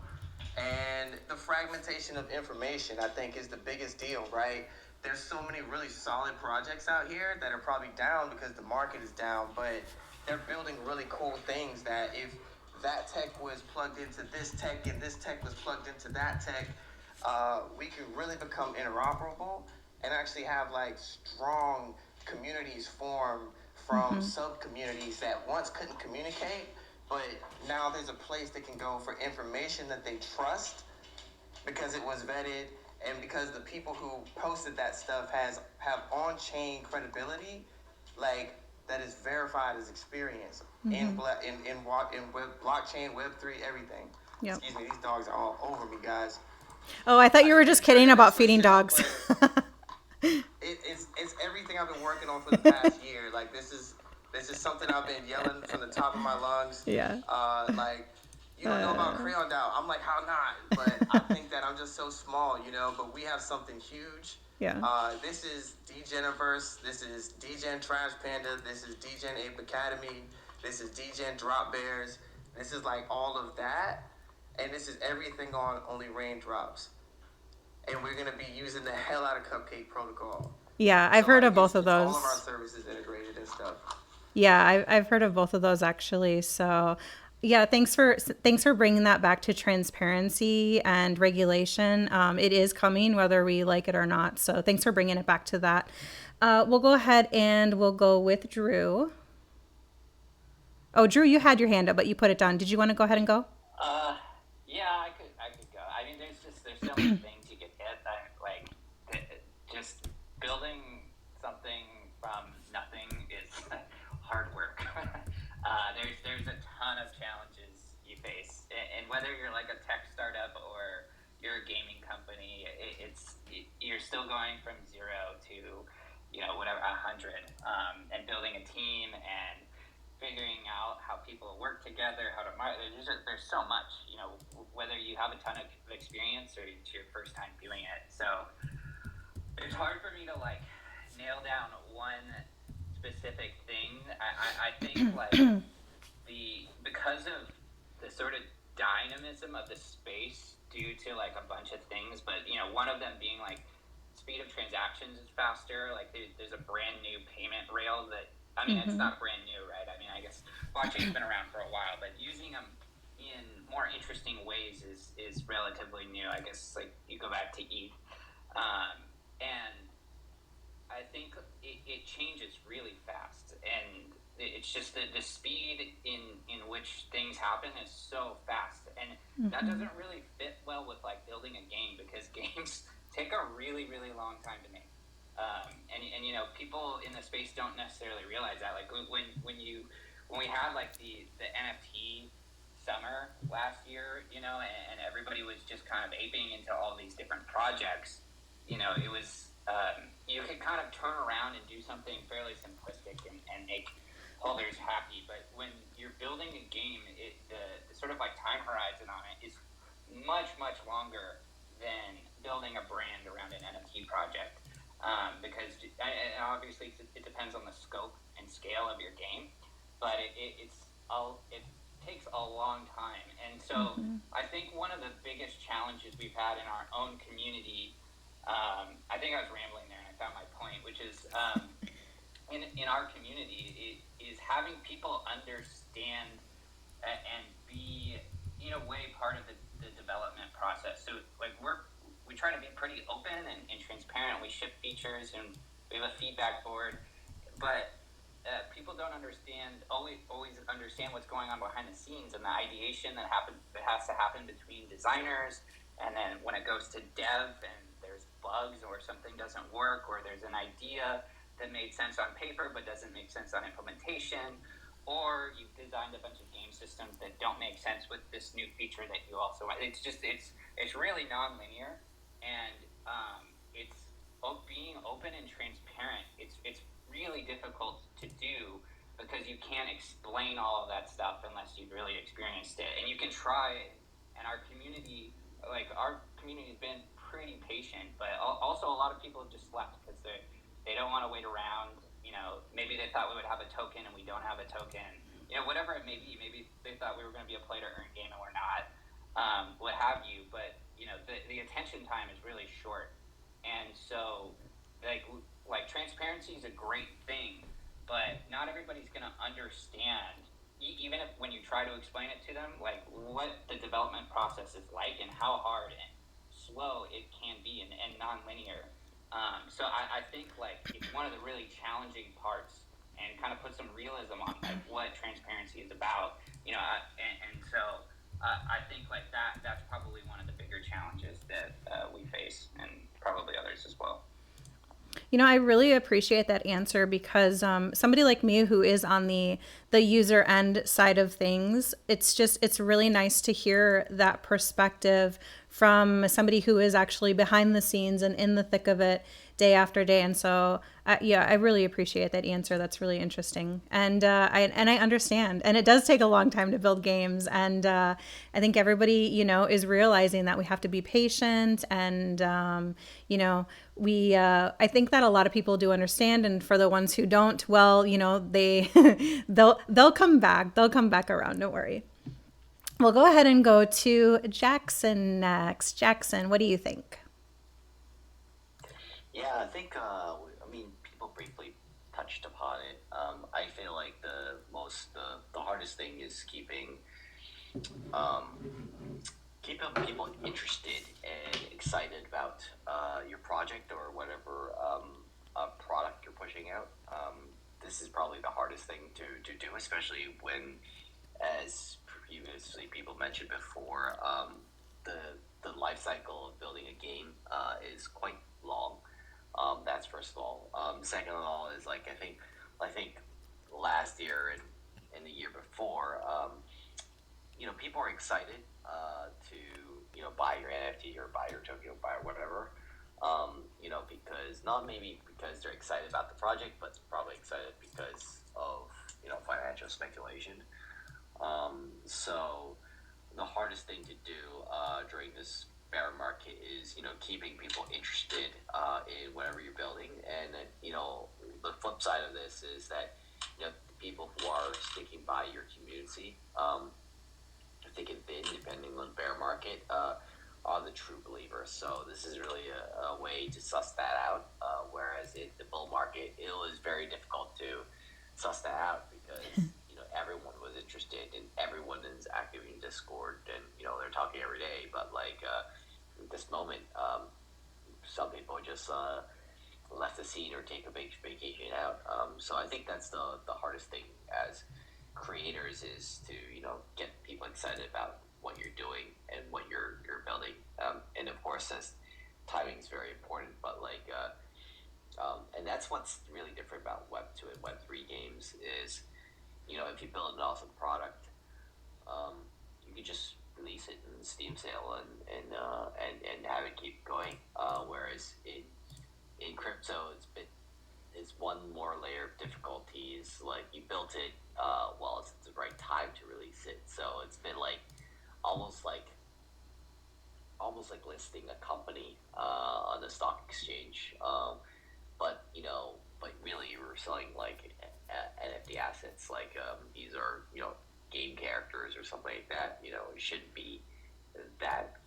And the fragmentation of information, I think, is the biggest deal, right? There's so many really solid projects out here that are probably down because the market is down, but they're building really cool things that if that tech was plugged into this tech and this tech was plugged into that tech, we could really become interoperable and actually have like strong communities form from sub communities that once couldn't communicate, but now there's a place they can go for information that they trust because it was vetted and because the people who posted that stuff have on-chain credibility, like that is verified as experience in blockchain, Web3, everything. Yep. Excuse me, these dogs are all over me, guys. Oh, I thought you were just kidding about feeding dogs. It's everything I've been working on for the past year. Like this is something I've been yelling from the top of my lungs. Yeah. Like you don't know about Crayon DAO. I'm like, how not? But I think that I'm just so small, you know. But we have something huge. Yeah. This is Degeniverse. This is Degen Trash Panda. This is Degen Ape Academy. This is Degen Drop Bears. This is like all of that, and this is everything on Only Raindrops. And we're gonna be using the hell out of Cupcake Protocol. Yeah, I've heard of both of those. All of our services integrated and stuff. Yeah, I've heard of both of those actually. So, yeah, thanks for bringing that back to transparency and regulation. It is coming whether we like it or not. So, thanks for bringing it back to that. We'll go ahead and we'll go with Drew. Oh, Drew, you had your hand up, but you put it down. Did you want to go ahead and go? Yeah, I could go. I mean, there's so many things you could hit. Just building something from nothing is hard work. There's a ton of challenges you face, and whether you're like a tech startup or you're a gaming company, you're still going from 0 to whatever 100, and building a team and figuring out how people work together, how to market. There's so much, whether you have a ton of experience or it's your first time doing it. So it's hard for me to like nail down one specific thing. I think like because of the sort of dynamism of the space due to like a bunch of things, but one of them being like speed of transactions is faster. Like there's a brand new payment rail that, I mean, it's not brand new, right? I mean, I guess blockchain's been around for a while, but using them in more interesting ways is relatively new. I guess like you go back to ETH, and I think it changes really fast, and it's just the speed in which things happen is so fast, and that doesn't really fit well with like building a game because games take a really, really long time to make. And people in the space don't necessarily realize that. Like when we had like the NFT summer last year, and everybody was just kind of aping into all these different projects, it was you could kind of turn around and do something fairly simplistic and make holders happy. But when you're building a game, the sort of like time horizon on it is much, much longer than building a brand around an NFT project. Because obviously it depends on the scope and scale of your game, but it takes a long time. And so I think one of the biggest challenges we've had in our own community, I think I was rambling there and I found my point, which is in our community is having people understand and be in a way part of the development process. So like we try to be pretty open and transparent. We ship features and we have a feedback board, but people don't always understand what's going on behind the scenes and the ideation that has to happen between designers, and then when it goes to dev and there's bugs or something doesn't work or there's an idea that made sense on paper but doesn't make sense on implementation, or you've designed a bunch of game systems that don't make sense with this new feature that you also want. It's really non-linear. And it's being open and transparent. It's really difficult to do because you can't explain all of that stuff unless you've really experienced it. And you can try it. And our community has been pretty patient, but also a lot of people have just left because they don't want to wait around. Maybe they thought we would have a token and we don't have a token. whatever it may be. Maybe they thought we were going to be a play to earn game and we're not, what have you. But the attention time is really short, and so like transparency is a great thing, but not everybody's going to understand. Even if when you try to explain it to them, like what the development process is like and how hard and slow it can be and non-linear. So I think like it's one of the really challenging parts and kind of put some realism on like what transparency is about. And so I think like that's probably one of the bigger challenges that we face, and probably others as well. I really appreciate that answer because somebody like me who is on the user end side of things, it's really nice to hear that perspective from somebody who is actually behind the scenes and in the thick of it day after day. And so, yeah, I really appreciate that answer. That's really interesting. And I understand. And it does take a long time to build games. And I think everybody, is realizing that we have to be patient. And, I think that a lot of people do understand. And for the ones who don't, well, they, they'll come back. They'll come back around. Don't worry. We'll go ahead and go to Jackson next. Jackson, what do you think? Yeah, I think, people briefly touched upon it. I feel like the hardest thing is keeping people interested and excited about your project or whatever product you're pushing out. This is probably the hardest thing to do, especially when, as previously people mentioned before, the life cycle of building a game is quite long. That's first of all. Second of all is like I think last year and the year before, people are excited to buy your NFT or buy your token or buy whatever. Because not maybe because they're excited about the project, but probably excited because of financial speculation. So the hardest thing to do during this bear market is keeping people interested in whatever you're building, and then the flip side of this is that the people who are sticking by your community, thick and thin, depending on bear market, are the true believers. So this is really a way to suss that out. Whereas in the bull market, it was very difficult to suss that out because everyone was interested and everyone is active in Discord and they're talking every day. But at this moment, some people just left the scene or take a big vacation out. So I think that's the hardest thing as creators is to get people excited about what you're doing and what you're building. And of course, as timing is very important, but and that's what's really different about Web 2 and Web 3 games is if you build an awesome product, you can just release it in Steam sale and have it keep going. Whereas in crypto, it's one more layer of difficulties. Like you built it while it's the right time to release it, so it's been almost like listing a company on the stock exchange. But really you were selling NFT assets. These are game characters or something like that. It shouldn't be that.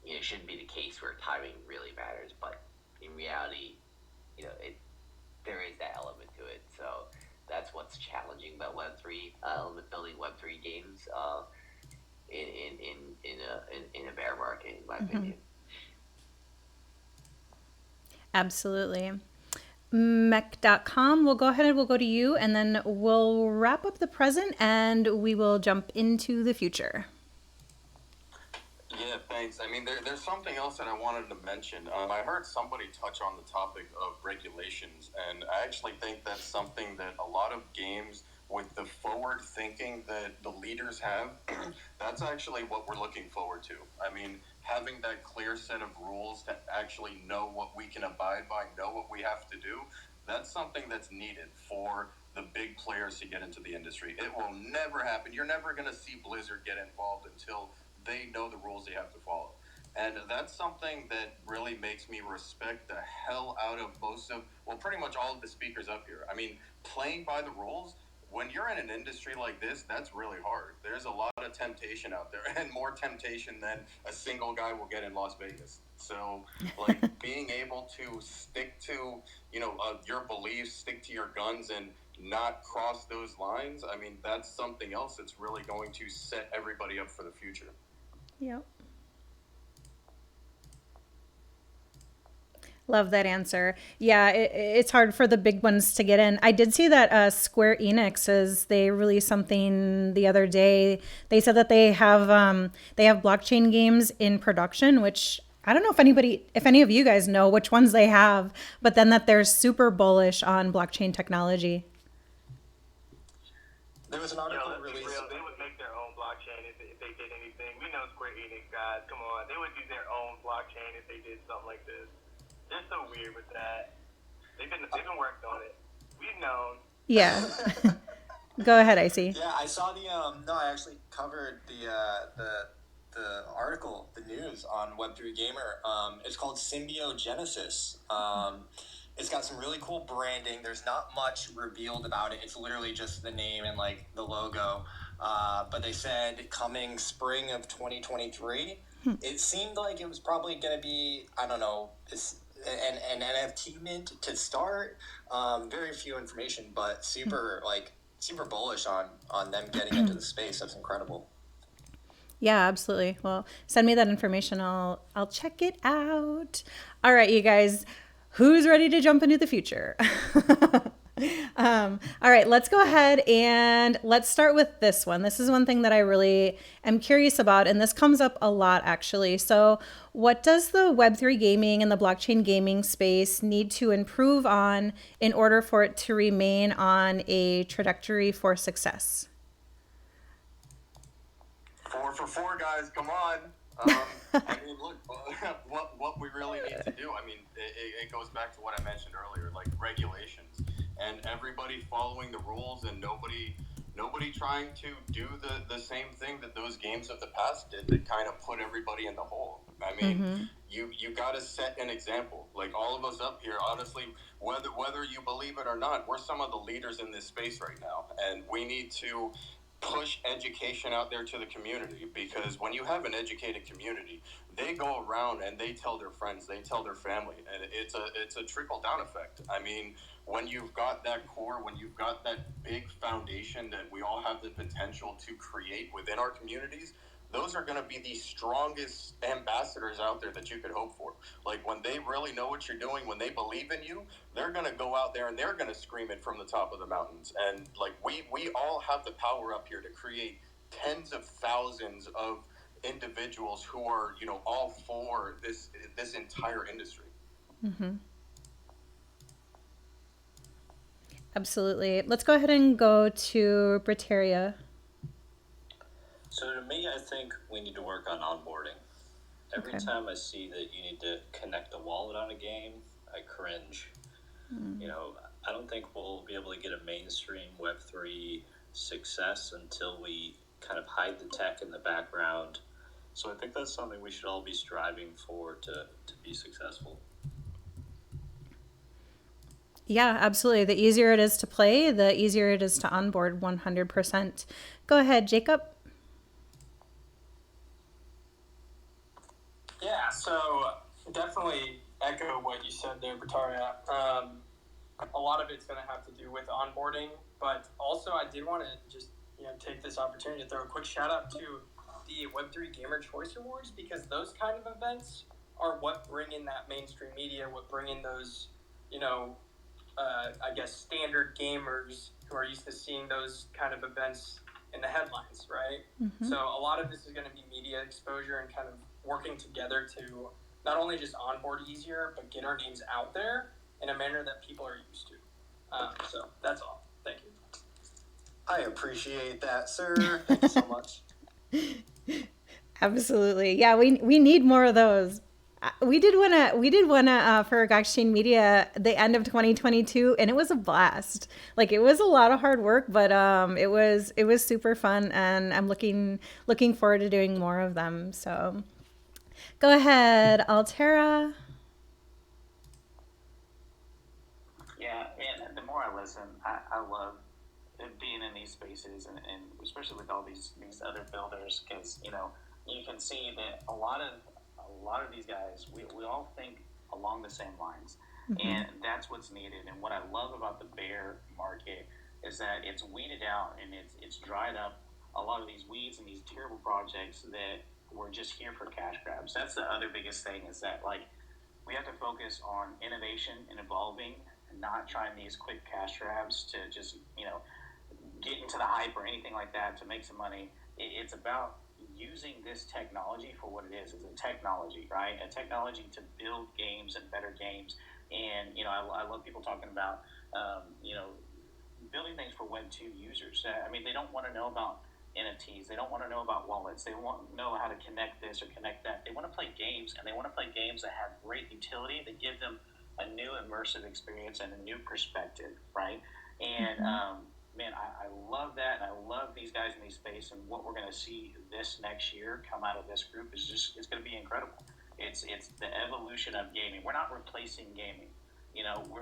It shouldn't be the case where timing really matters. But in reality, there is that element to it. So that's what's challenging about Web3 building Web3 games in a bear market, in my opinion. Absolutely. Mech.com, we'll go ahead and we'll go to you, and then we'll wrap up the present and we will jump into the future. Yeah, thanks. I mean, there's something else that I wanted to mention. I heard somebody touch on the topic of regulations, and I actually think that's something that a lot of games, with the forward thinking that the leaders have, that's actually what we're looking forward to. I mean, having that clear set of rules to actually know what we can abide by, know what we have to do, that's something that's needed for the big players to get into the industry. It will never happen. You're never going to see Blizzard get involved until they know the rules they have to follow. And that's something that really makes me respect the hell out of pretty much all of the speakers up here. I mean, playing by the rules, when you're in an industry like this, that's really hard. There's a lot of temptation out there, and more temptation than a single guy will get in Las Vegas. So, like, being able to stick to, your beliefs, stick to your guns, and not cross those lines, I mean, that's something else that's really going to set everybody up for the future. Yep. Love that answer. Yeah, it's hard for the big ones to get in. I did see that Square Enix they released something the other day. They said that they have blockchain games in production, which I don't know if any of you guys know which ones they have, but then that they're super bullish on blockchain technology. There was an article released. They would make their own blockchain if they did anything. We know Square Enix guys. Come on, they would do their own blockchain if they did something like this. They're so weird with that. They've been working on it. We've known. Yeah. Go ahead, Icy. Yeah, I saw no, I actually covered the article, the news on Web3 Gamer. It's called Symbiogenesis. It's got some really cool branding. There's not much revealed about it. It's literally just the name and like the logo. But they said coming spring of 2023. It seemed like it was probably going to be, I don't know, an NFT mint to start. Very few information, but super bullish on them getting into the space. That's incredible. Yeah, absolutely. Well, send me that information. I'll check it out. All right, you guys, who's ready to jump into the future? All right, let's go ahead and let's start with this one. This is one thing that I really am curious about, and this comes up a lot actually. So what does the Web3 gaming and the blockchain gaming space need to improve on in order for it to remain on a trajectory for success? 4 for 4, guys, come on. I mean, look, what we really need to do, I mean, it goes back to what I mentioned earlier, like regulations and everybody following the rules and nobody trying to do the same thing that those games of the past did that kind of put everybody in the hole. I mean, you got to set an example. Like all of us up here, honestly, whether you believe it or not, we're some of the leaders in this space right now, and we need to push education out there to the community, because when you have an educated community, they go around and they tell their friends, they tell their family, and it's a trickle down effect. I mean, when you've got that core, when you've got that big foundation that we all have the potential to create within our communities, those are going to be the strongest ambassadors out there that you could hope for. Like when they really know what you're doing, when they believe in you, they're going to go out there and they're going to scream it from the top of the mountains. And like we all have the power up here to create tens of thousands of individuals who are, all for this entire industry. Mm-hmm. Absolutely. Let's go ahead and go to Britaria. So to me, I think we need to work on onboarding. Every time I see that you need to connect a wallet on a game, I cringe. I don't think we'll be able to get a mainstream Web3 success until we kind of hide the tech in the background. So I think that's something we should all be striving for to be successful. Yeah, absolutely. The easier it is to play, the easier it is to onboard 100%. Go ahead, Jacob. Yeah, so definitely echo what you said there, Britaria. A lot of it's going to have to do with onboarding, but also I did want to just take this opportunity to throw a quick shout out to the Web3 Gamer Choice Awards, because those kind of events are what bring in that mainstream media, what bring in those, I guess, standard gamers who are used to seeing those kind of events in the headlines, right? Mm-hmm. So a lot of this is going to be media exposure and kind of working together to not only just onboard easier, but get our names out there in a manner that people are used to. So that's all. Thank you. I appreciate that, sir. Thank you so much. Absolutely. Yeah, we need more of those. We did one for Gaussian Media the end of 2022, and it was a blast. Like it was a lot of hard work, but it was super fun, and I'm looking forward to doing more of them. So go ahead, Altera. Yeah, and the more I listen, I love being in these spaces, and especially with all these other builders, because you can see that a lot of these guys, we all think along the same lines, and that's what's needed. And what I love about the bear market is that it's weeded out and it's dried up a lot of these weeds and these terrible projects that were just here for cash grabs. That's the other biggest thing, is that like we have to focus on innovation and evolving, and not trying these quick cash grabs to just get into the hype or anything like that to make some money. It's about using this technology for what it is. It's a technology, right? A technology to build games and better games. And I love people talking about building things for Web 2 users. I mean, they don't want to know about NFTs. They don't want to know about wallets. They want to know how to connect this or connect that. They want to play games, and they want to play games that have great utility, that give them a new immersive experience and a new perspective, right? And man, I love that, and I love these guys in these space, and what we're going to see this next year come out of this group is it's going to be incredible. It's the evolution of gaming. We're not replacing gaming.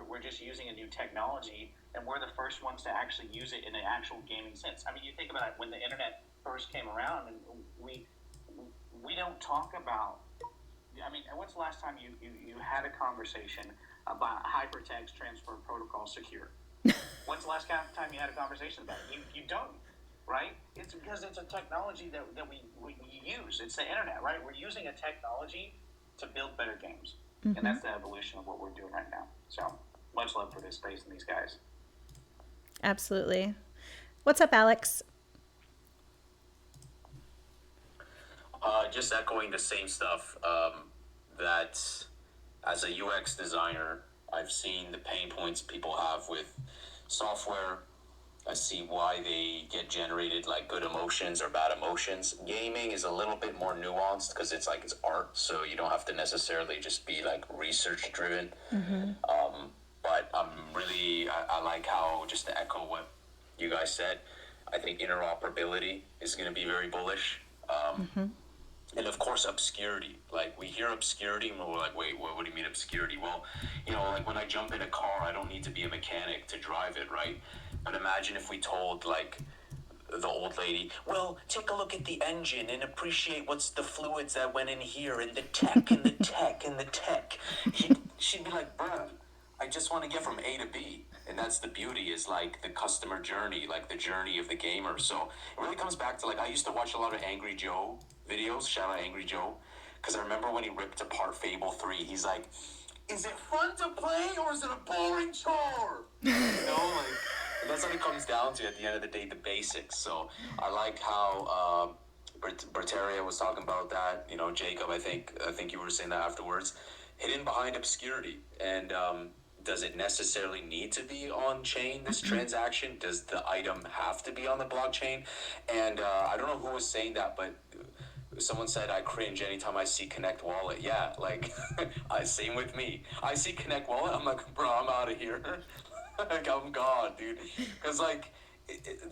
We're just using a new technology, and we're the first ones to actually use it in an actual gaming sense. I mean, you think about it, when the internet first came around, and we don't talk about. I mean, when's the last time you had a conversation about hypertext transfer protocol secure? When's the last time you had a conversation about it? You don't, right? It's because it's a technology that we use. It's the internet, right? We're using a technology to build better games. And that's the evolution of what we're doing right now. So much love for this space and these guys. Absolutely. What's up, Alex? Just echoing the same stuff, that as a UX designer, I've seen the pain points people have with software. I see why they get generated like good emotions or bad emotions. Gaming is a little bit more nuanced because it's art, so you don't have to necessarily just be like research driven. But I like how, just to echo what you guys said, I think interoperability is going to be very bullish. And of course, obscurity. Like, we hear obscurity and we're like, wait, what do you mean obscurity? Well, like when I jump in a car, I don't need to be a mechanic to drive it, right? But imagine if we told, like, the old lady, well, take a look at the engine and appreciate what's the fluids that went in here and the tech and the tech and the tech. She'd be like, bruh, I just want to get from A to B. And that's the beauty, is like the customer journey, like the journey of the gamer. So it really comes back to, like, I used to watch a lot of Angry Joe videos, shout out Angry Joe, because I remember when he ripped apart Fable 3, he's like, is it fun to play or is it a boring chore? That's what it comes down to at the end of the day, the basics. So I like how Bertaria was talking about that. Jacob, I think you were saying that afterwards. Hidden behind obscurity. And does it necessarily need to be on chain, this transaction? Does the item have to be on the blockchain? And I don't know who was saying that, but someone said, I cringe anytime I see Connect Wallet. Yeah, like, same with me. I see Connect Wallet, I'm like, bro, I'm out of here. Like, I'm gone, dude. Because, like,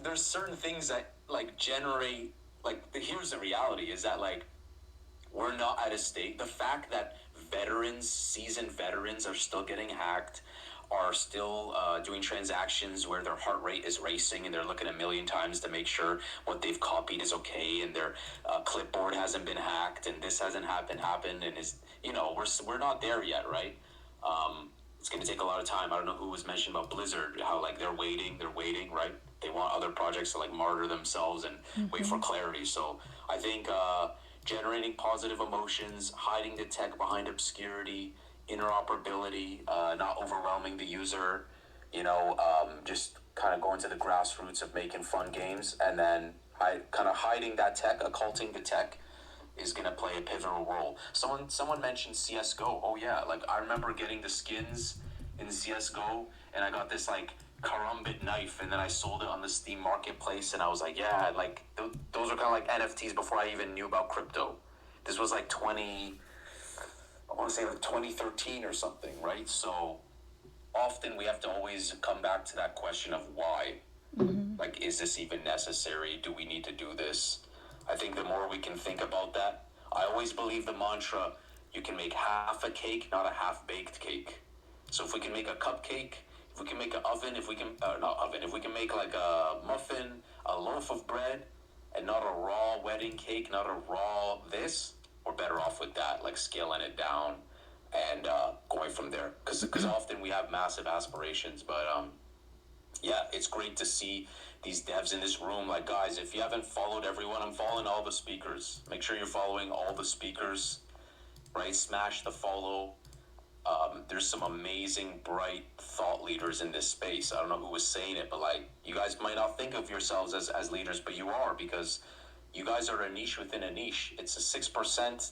there's certain things that, like, generate, like, here's the reality, is that, like, we're not at a state. The fact that seasoned veterans are still getting hacked, are still doing transactions where their heart rate is racing and they're looking a million times to make sure what they've copied is okay, and their clipboard hasn't been hacked, and this hasn't happened, and is, we're not there yet, right? It's going to take a lot of time. I don't know who was mentioned about Blizzard, how, like, they're waiting, right? They want other projects to, like, martyr themselves and wait for clarity. So I think generating positive emotions, hiding the tech behind obscurity, interoperability, not overwhelming the user, just kind of going to the grassroots of making fun games, and then kind of hiding that tech, occulting the tech, is going to play a pivotal role. Someone mentioned CSGO. Oh yeah, like, I remember getting the skins in CSGO, and I got this, like, karambit knife, and then I sold it on the Steam marketplace, and I was like, yeah, like, those are kind of like NFTs before I even knew about crypto. This was like 2013 or something, right? So often we have to always come back to that question of why. Like, is this even necessary? Do we need to do this? I think the more we can think about that, I always believe the mantra, you can make half a cake, not a half-baked cake. So if we can make a cupcake, If we can make an oven, if we can not oven, if we can make like a muffin, a loaf of bread, and not a raw wedding cake, not a raw this, we're better off with that, like scaling it down and going from there. Because often we have massive aspirations, but yeah, it's great to see these devs in this room. Like, guys, if you haven't followed everyone, I'm following all the speakers. Make sure you're following all the speakers, right? Smash the follow. There's some amazing, bright thought leaders in this space. I don't know who was saying it, but like, you guys might not think of yourselves as leaders, but you are, because you guys are a niche within a niche. It's a 6%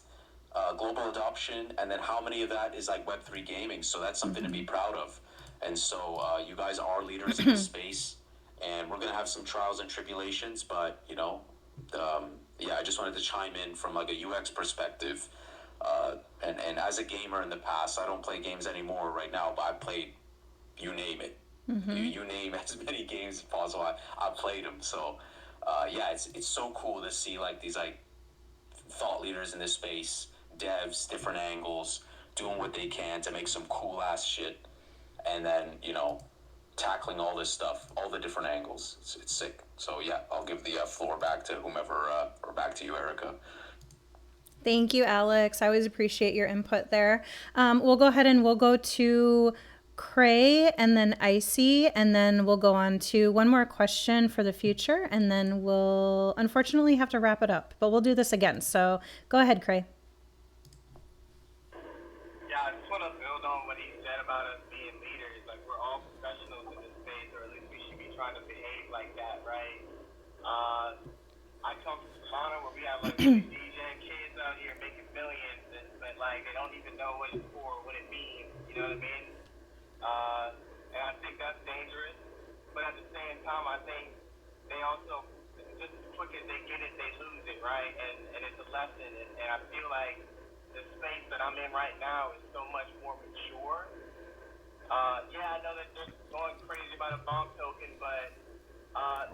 global adoption, and then how many of that is like Web3 gaming? So that's something to be proud of. And so you guys are leaders in this space, and we're gonna have some trials and tribulations, but yeah, I just wanted to chime in from like a UX perspective. And as a gamer in the past, I don't play games anymore right now, but I played, you name it. You name as many games as possible. I played them. So yeah, it's so cool to see like these like thought leaders in this space, devs, different angles, doing what they can to make some cool ass shit, and then tackling all this stuff, all the different angles. It's sick. So yeah, I'll give the floor back to whomever, or back to you, Erica. Thank you, Alex. I always appreciate your input there. We'll go ahead and we'll go to Cray and then Icy, and then we'll go on to one more question for the future, and then we'll unfortunately have to wrap it up, but we'll do this again. So go ahead, Cray. Yeah, I just want to build on what he said about us being leaders. Like, we're all professionals in this space, or at least we should be trying to behave like that, right? I come from Savannah where we have like really DJing kids out here making millions, but like they don't even know what it's for, what it means. You know what I mean? And I think that's dangerous. But at the same time, I think they also, just as quick as they get it, they lose it, right? And it's a lesson. And I feel like the space that I'm in right now is so much more mature. Yeah, I know that they're going crazy about a bonk token, but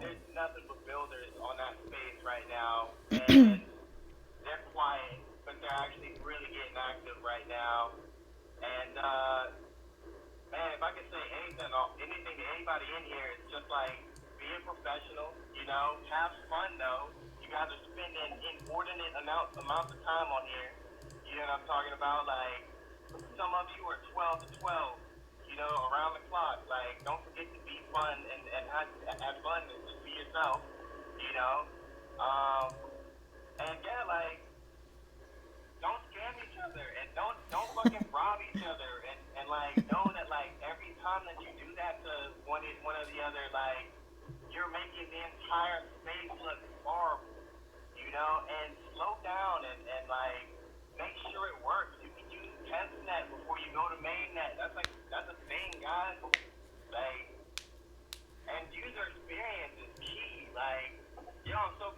there's nothing but builders on that space right now, and they're quiet, but they're actually really getting active right now. And man, if I could say anything to anybody in here, it's just like be a professional. Have fun though. You guys are spending inordinate amounts of time on here. You know what I'm talking about? Like, some of you are 12 to 12. Around the clock. Like, don't forget to be fun and have fun and just be yourself, And yeah, like, don't scam each other and don't fucking rob each other and like know that like every time that you do that to one or the other, like you're making the entire space look horrible, and slow down and like make sure it works. You can use testnet before you go to mainnet. That's a thing, guys. Like, and user experience is key. Like, I'm so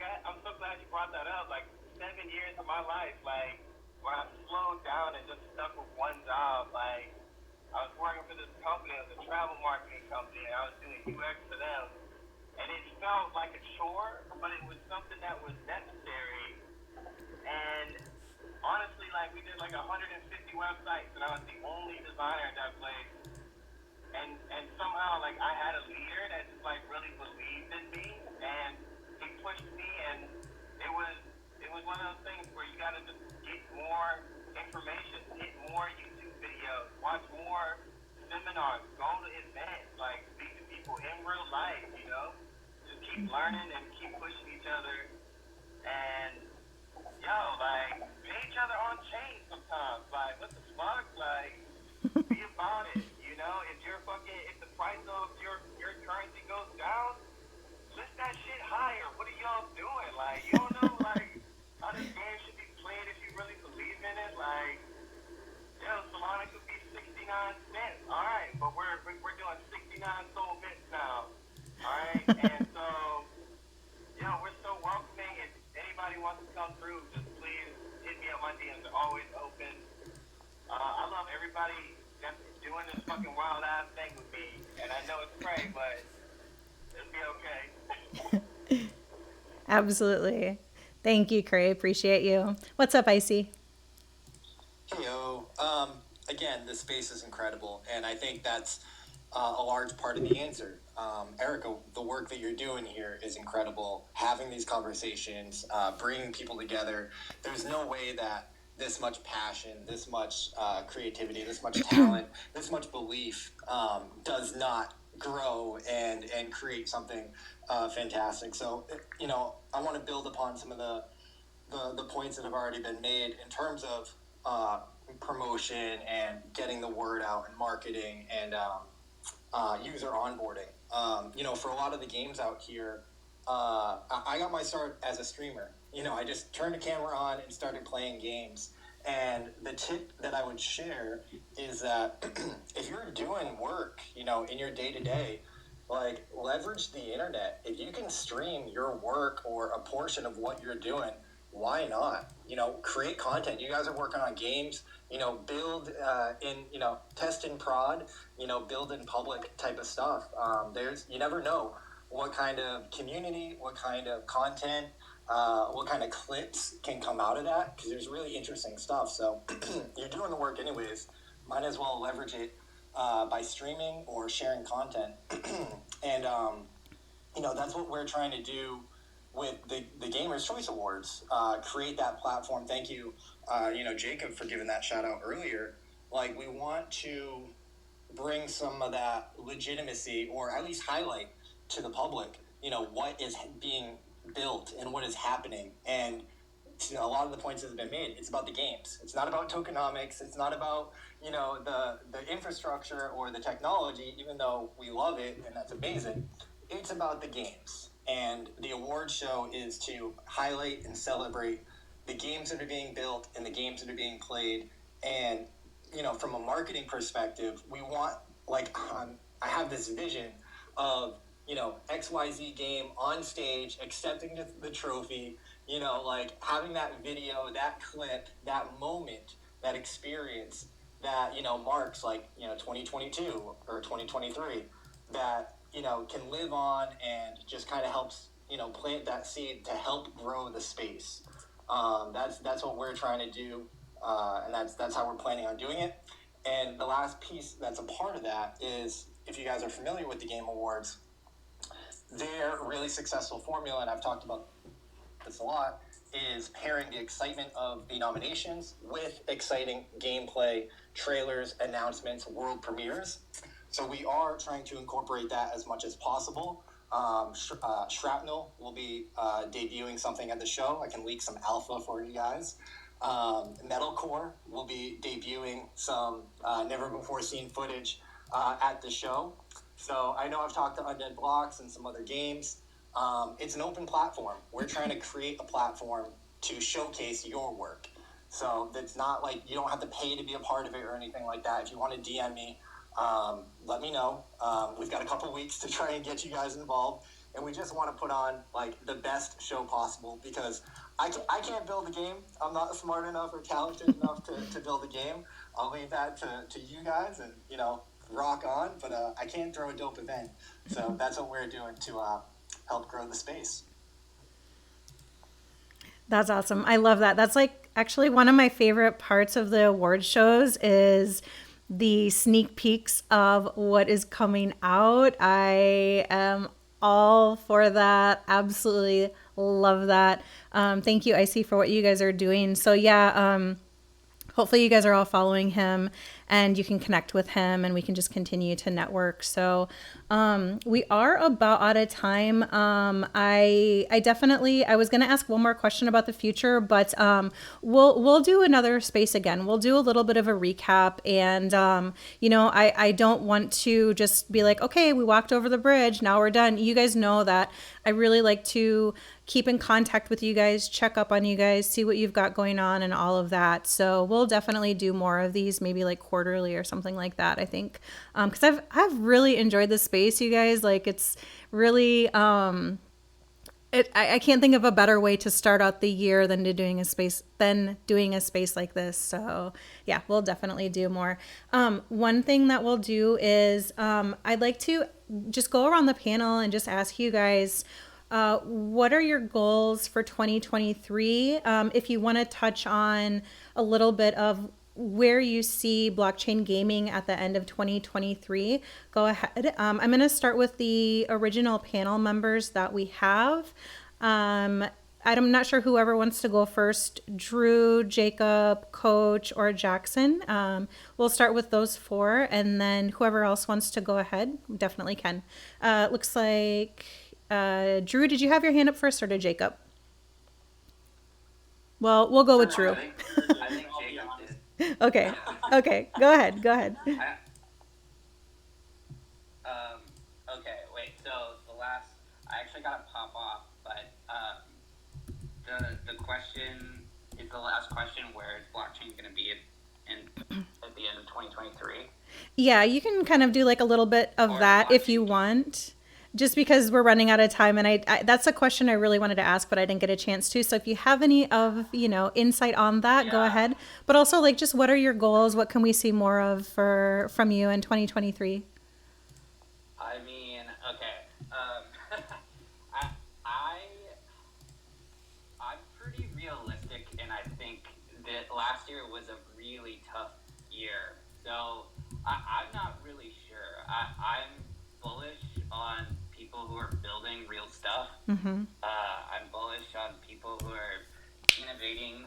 glad you brought that up. Like, 7 years of my life, like, when I slowed down and just stuck with one job, like, I was working for this company, it was a travel marketing company, and I was doing UX for them. And it felt like a chore, but it was something that was necessary. And honestly, like, we did like 150 websites, and I was the only designer at that place. And somehow, like, I had a leader that just like really believed in me, and he pushed me, and it was one of those things where you gotta just get more information, get more YouTube videos, watch more seminars, go to events, like speak to people in real life, just keep learning and keep pushing each other, and like, pay each other on chain sometimes. Like, what the fuck? Like, be about it. If the price of your currency goes down, list that shit higher. What are y'all doing? Like, you don't know, like, how this game should be played if you really believe in it. Like, Solana could be 69 cents. All right, but we're doing 69 soul bits now. All right, and so, we're so welcoming. If anybody wants to come through, just please hit me up. My DMs are always open. I love everybody that's doing this fucking wild ass thing with me, and I know it's crazy, but it'll be okay. Absolutely. Thank you, Cray. Appreciate you. What's up, Icy? Heyo. Again, this space is incredible, and I think that's a large part of the answer. Erica, the work that you're doing here is incredible. Having these conversations, bringing people together. There's no way that this much passion, this much creativity, this much talent, this much belief does not grow and create something fantastic. So, I want to build upon some of the points that have already been made in terms of promotion and getting the word out and marketing and user onboarding. For a lot of the games out here, I got my start as a streamer. I just turned the camera on and started playing games. And the tip that I would share is that if you're doing work, in your day to day, like leverage the internet. If you can stream your work or a portion of what you're doing, why not? Create content. You guys are working on games, build test and prod, build in public type of stuff. You never know what kind of community, what kind of content, what kind of clips can come out of that, because there's really interesting stuff. So you're doing the work anyways, might as well leverage it by streaming or sharing content. And that's what we're trying to do with the Gamers Choice Awards. Create that platform. Thank you, Jacob, for giving that shout out earlier. Like, we want to bring some of that legitimacy, or at least highlight to the public, what is being built and what is happening. And a lot of the points that have been made, it's about the games. It's not about tokenomics. It's not about, the infrastructure or the technology, even though we love it and that's amazing. It's about the games. And the award show is to highlight and celebrate the games that are being built and the games that are being played. And, from a marketing perspective, we want, I have this vision of, XYZ game on stage, accepting the trophy, having that video, that clip, that moment, that experience that, marks 2022 or 2023, that, can live on and just kind of helps, plant that seed to help grow the space. That's what we're trying to do. And that's how we're planning on doing it. And the last piece that's a part of that is, if you guys are familiar with the Game Awards, their really successful formula, and I've talked about this a lot, is pairing the excitement of the nominations with exciting gameplay, trailers, announcements, world premieres. So we are trying to incorporate that as much as possible. Shrapnel will be debuting something at the show. I can leak some alpha for you guys. Metalcore will be debuting some never-before-seen footage at the show. So I know I've talked to Undead Blocks and some other games. It's an open platform. We're trying to create a platform to showcase your work. So that's not like you don't have to pay to be a part of it or anything like that. If you want to DM me, let me know. We've got a couple weeks to try and get you guys involved. And we just want to put on the best show possible, because I can't build a game. I'm not smart enough or talented enough to build a game. I'll leave that to you guys and, rock on. But I can throw a dope event. So that's what we're doing to help grow the space. That's awesome. I love that. That's actually one of my favorite parts of the award shows is the sneak peeks of what is coming out. I am all for that. Absolutely love that. Thank you, Icy, for what you guys are doing. So yeah, hopefully you guys are all following him and you can connect with him and we can just continue to network. So we are about out of time. I was going to ask one more question about the future, but we'll do another space again. We'll do a little bit of a recap. And, I don't want to just be like, okay, we walked over the bridge, now we're done. You guys know that I really like to keep in contact with you guys, check up on you guys, see what you've got going on and all of that. So we'll definitely do more of these, maybe quarterly or something like that, I think. Because I've really enjoyed this space, you guys. It's really I can't think of a better way to start out the year than doing a space like this. So yeah, we'll definitely do more. One thing that we'll do is I'd like to just go around the panel and just ask you guys, what are your goals for 2023? If you want to touch on a little bit of where you see blockchain gaming at the end of 2023, go ahead. I'm going to start with the original panel members that we have. I'm not sure whoever wants to go first, Drew, Jacob, Coach, or Jackson. We'll start with those four, and then whoever else wants to go ahead definitely can. Looks like Drew, did you have your hand up first, or did Jacob? Well, we'll go with Drew. I think Jacob did. Okay. Okay. Go ahead. Okay, wait. So I actually got to pop off, but the question is the last question. Where is blockchain going to be at the end of 2023? Yeah, you can kind of do like a little bit of that if you want. Just because we're running out of time, and I that's a question I really wanted to ask, but I didn't get a chance to. So if you have any of insight on that, go ahead. But also, like, just what are your goals? What can we see more of from you in 2023? I mean, okay. I'm pretty realistic, and I think that last year was a really tough year. So I'm not really sure. I'm bullish on people who are building real stuff. I'm bullish on people who are innovating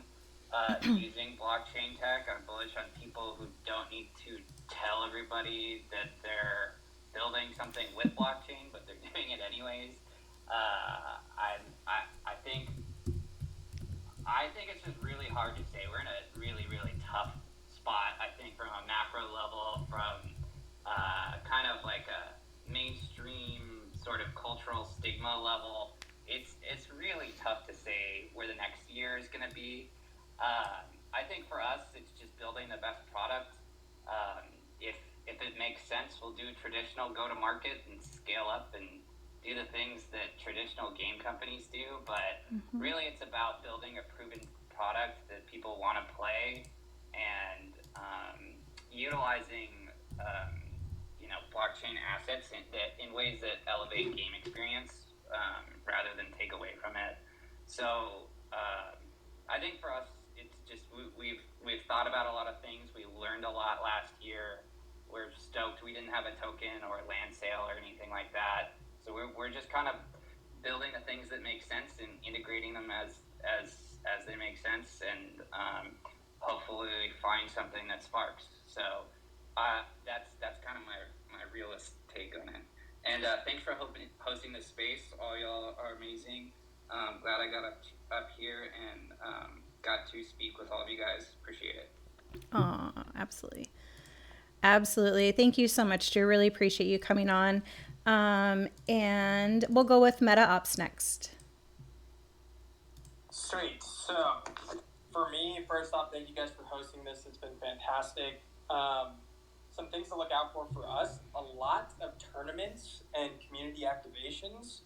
using blockchain tech. I'm bullish on people who don't need to tell everybody that they're building something with blockchain, but they're doing it anyways. I think it's just really hard to say. We're in a really, really tough spot, I think, from a macro level, from kind of like a mainstream sort of cultural stigma level. It's really tough to say where the next year is going to be. I think for us, it's just building the best product. If it makes sense, we'll do traditional go-to-market and scale up and do the things that traditional game companies do. But really, it's about building a proven product that people want to play and utilizing blockchain assets in ways that elevate game experience rather than take away from it. So I think for us, it's just we've thought about a lot of things. We learned a lot last year. We're stoked we didn't have a token or a land sale or anything like that. So we're just kind of building the things that make sense and integrating them as they make sense, and hopefully find something that sparks. So that's kind of my realist take on it. And thanks for hosting this space. All y'all are amazing. Glad I got up here and got to speak with all of you guys. Appreciate it. Oh, absolutely. Absolutely. Thank you so much, Drew. Really appreciate you coming on. And we'll go with Metaops next. Sweet. So, for me, first off, thank you guys for hosting this. It's been fantastic. Some things to look out for us, a lot of tournaments and community activations.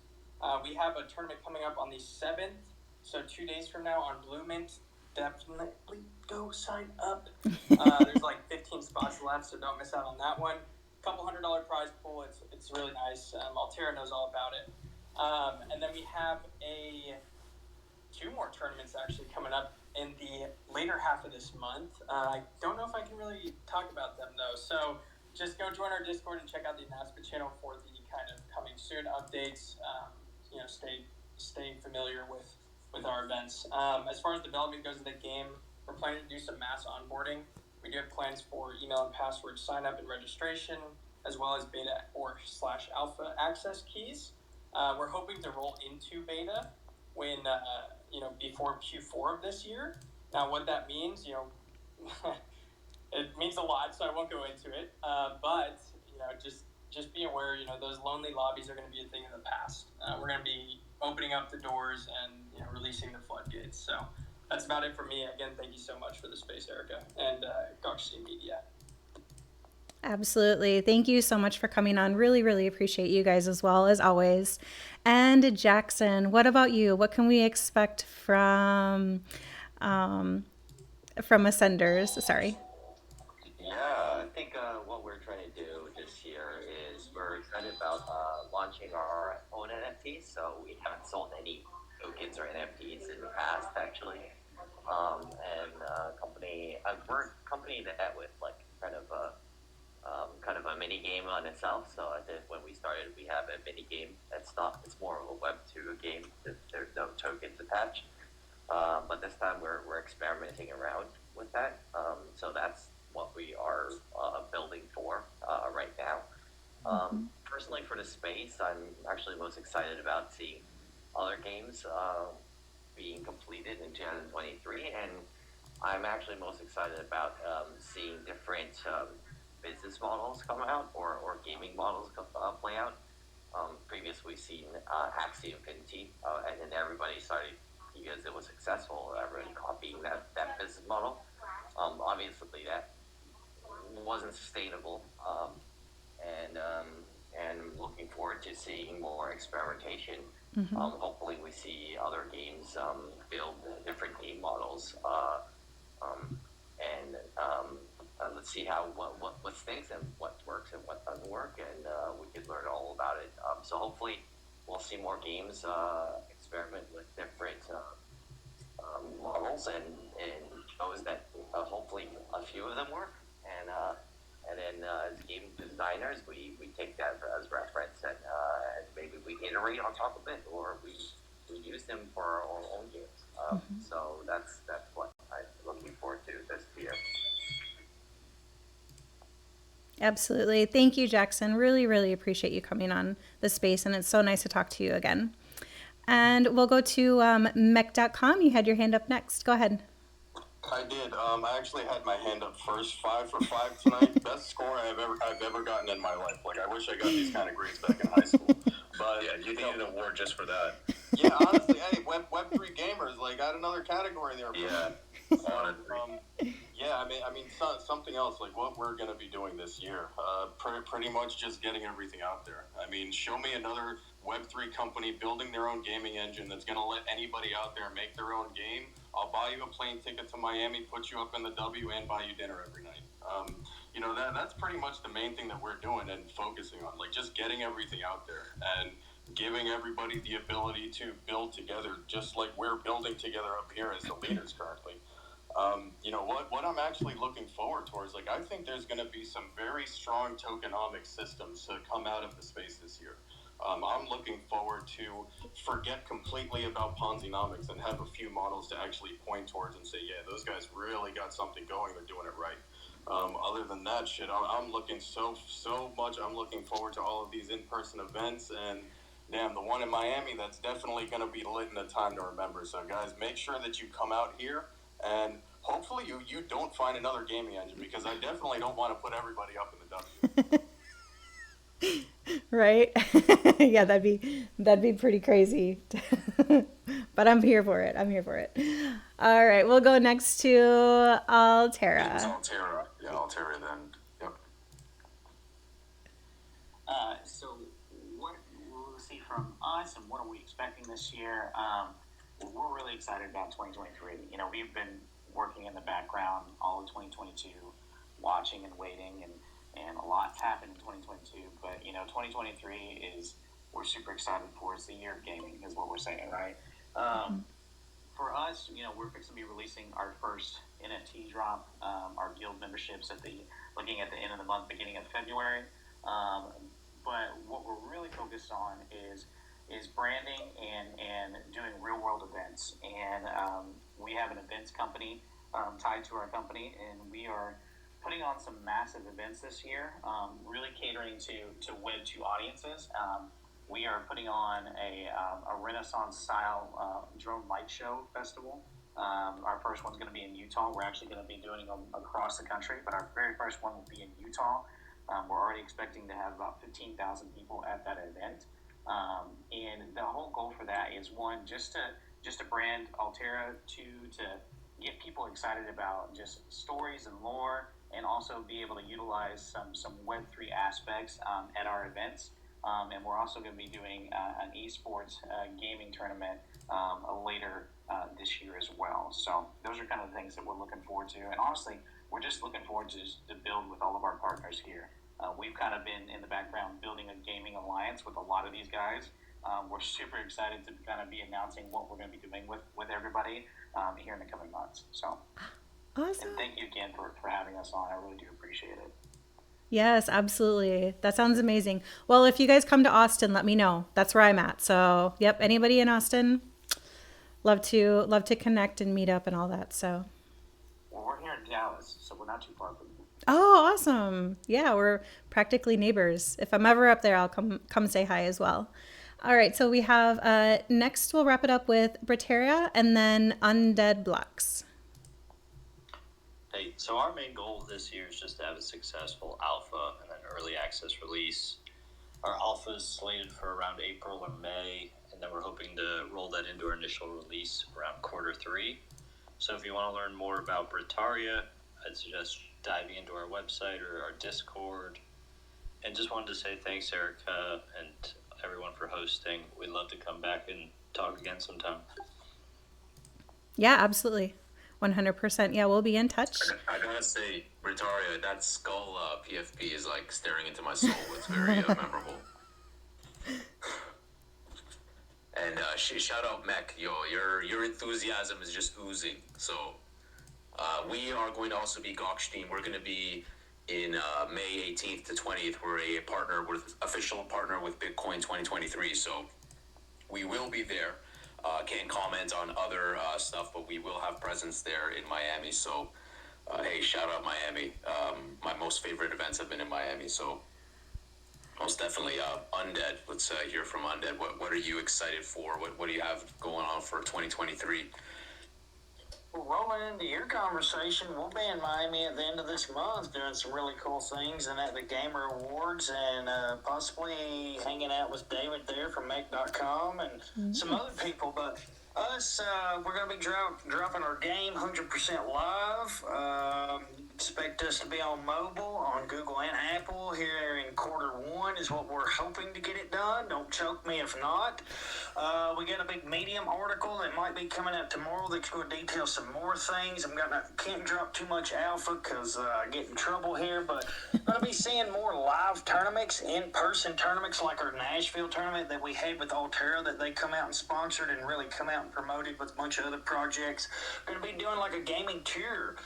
We have a tournament coming up on the 7th, so 2 days from now on Blue Mint. Definitely go sign up. There's like 15 spots left, so don't miss out on that one. Couple $100 prize pool. It's really nice. Altera knows all about it. And then we have two more tournaments actually coming up in the later half of this month. I don't know if I can really talk about them though. So just go join our Discord and check out the announcement channel for the kind of coming soon updates. Stay familiar with our events. As far as development goes in the game, we're planning to do some mass onboarding. We do have plans for email and password sign up and registration, as well as beta or /alpha access keys. We're hoping to roll into beta when before Q4 of this year. Now, what that means, it means a lot, so I won't go into it. But just be aware, those lonely lobbies are going to be a thing of the past. We're going to be opening up the doors and releasing the floodgates. So that's about it for me. Again, thank you so much for the space, Erica, and Gaucher Media. Absolutely. Thank you so much for coming on. Really, really appreciate you guys as well, as always. And Jackson, what about you? What can we expect from Ascenders? Sorry. Yeah, I think what we're trying to do this year is we're excited about launching our own NFTs. So we haven't sold any tokens or NFTs in the past, actually. We're a accompany that with like kind of a mini game on itself. So I did when we started, we have a mini game. It's more of a Web 2 game. There's no tokens attached. But this time we're experimenting around with that. So that's what we are building for right now. Personally, for the space, I'm actually most excited about seeing other games being completed in 2023, and I'm actually most excited about seeing different business models come out or gaming models play out. Previously, we've seen Axie Infinity, and then everybody started, because it was successful, everybody copying that business model. Obviously, that wasn't sustainable, and looking forward to seeing more experimentation. Hopefully, we see other games build different game models, and let's see what sticks and what works and what doesn't work, and we can learn all about it. So hopefully, we'll see more games experiment with different models and shows that hopefully a few of them work, and then as game designers, we take that as reference, and maybe we iterate on top of it, or we use them for our own games. So that's what I'm looking forward to this year. Absolutely. Thank you, Jackson. Really, really appreciate you coming on the space, and it's so nice to talk to you again. And we'll go to mech.com. You had your hand up next. Go ahead. I did. I actually had my hand up first. 5 for 5 tonight. Best score I've ever gotten in my life. Like, I wish I got these kind of grades back in high school. But Yeah, you need an award just for that. yeah, honestly, hey, Web3 gamers, like, add another category there. Yeah. Yeah, I mean, something else like what we're gonna be doing this year. Pretty much just getting everything out there. I mean, show me another Web3 company building their own gaming engine that's gonna let anybody out there make their own game. I'll buy you a plane ticket to Miami, put you up in the W, and buy you dinner every night. You know, that's pretty much the main thing that we're doing and focusing on, like just getting everything out there and giving everybody the ability to build together, just like we're building together up here as the leaders currently. You know, what I'm actually looking forward towards, like, I think there's going to be some very strong tokenomic systems to come out of the space this year. I'm looking forward to forget completely about Ponzi-nomics and have a few models to actually point towards and say, yeah, those guys really got something going. They're doing it right. Other than that shit, I'm looking so much. I'm looking forward to all of these in-person events, and damn, the one in Miami, that's definitely going to be lit in a time to remember. So guys, make sure that you come out here, and hopefully you don't find another gaming engine, because I definitely don't want to put everybody up in the W. Right? Yeah, that'd be pretty crazy. But I'm here for it. All right, we'll go next to Altera. It was Altera. Yeah, Altera then. Yep. So what we'll see from us and what are we expecting this year? We're really excited about 2023. You know, we've been working in the background all of 2022, watching and waiting, and a lot's happened in 2022. But, you know, 2023 we're super excited for. It's the year of gaming, is what we're saying, right? For us, you know, we're fixing to be releasing our first NFT drop, our guild memberships looking at the end of the month, beginning of February. But what we're really focused on is branding and doing real world events. And we have an events company tied to our company, and we are putting on some massive events this year, really catering to Web2 audiences. We are putting on a Renaissance style drone light show festival. Our first one's going to be in Utah. We're actually going to be doing them across the country, but our very first one will be in Utah. We're already expecting to have about 15,000 people at that event. And the whole goal for that is, one, just to brand Altera, two, to get people excited about just stories and lore, and also be able to utilize some Web3 aspects at our events. And we're also going to be doing an esports gaming tournament later this year as well. So those are kind of the things that we're looking forward to. And honestly, we're just looking forward to build with all of our partners here. We've kind of been in the background building a gaming alliance with a lot of these guys. We're super excited to kind of be announcing what we're going to be doing with everybody here in the coming months. So Awesome. And thank you again for having us on. I really do appreciate it. Yes, absolutely. That sounds amazing. Well, if you guys come to Austin, let me know. That's where I'm at. So, yep, anybody in Austin, love to connect and meet up and all that. So, Well, we're here in Dallas, so we're not too far from you. oh, awesome. Yeah, we're practically neighbors. If I'm ever up there, I'll come say hi as well. All right, so we have next we'll wrap it up with Britaria and then Undead Blocks. Hey, so our main goal this year is just to have a successful alpha and then early access release. Our alpha is slated for around April or May, and then we're hoping to roll that into our initial release around Q3. So if you want to learn more about Britaria, I'd suggest diving into our website or our Discord. And just wanted to say thanks, Erica, and everyone for hosting. We'd love to come back and talk again sometime. Yeah, absolutely. 100%. Yeah, we'll be in touch. I gotta say, Britaria, that skull PFP is like staring into my soul. It's very memorable. And shout out Mech, yo, your enthusiasm is just oozing. So we are going to also be Gokstein. We're going to be in May 18th to 20th. We're official partner with Bitcoin 2023. So we will be there. Can't comment on other stuff, but we will have presence there in Miami. So, hey, shout out Miami. My most favorite events have been in Miami. So, most definitely, Undead. Let's hear from Undead. What are you excited for? What do you have going on for 2023? Well, rolling into your conversation, we'll be in Miami at the end of this month doing some really cool things and at the Gamer Awards and possibly hanging out with David there from Make.com and some other people. But us, we're going to be dropping our game 100% live. Expect us to be on mobile, on Google and Apple here in Q1 is what we're hoping to get it done. Don't choke me if not. We got a big Medium article that might be coming out tomorrow that's going to detail some more things. Can't drop too much alpha because I get in trouble here, but going to be seeing more live tournaments, in-person tournaments like our Nashville tournament that we had with Altera that they come out and sponsored and really come out and promoted with a bunch of other projects. Going to be doing like a gaming tour.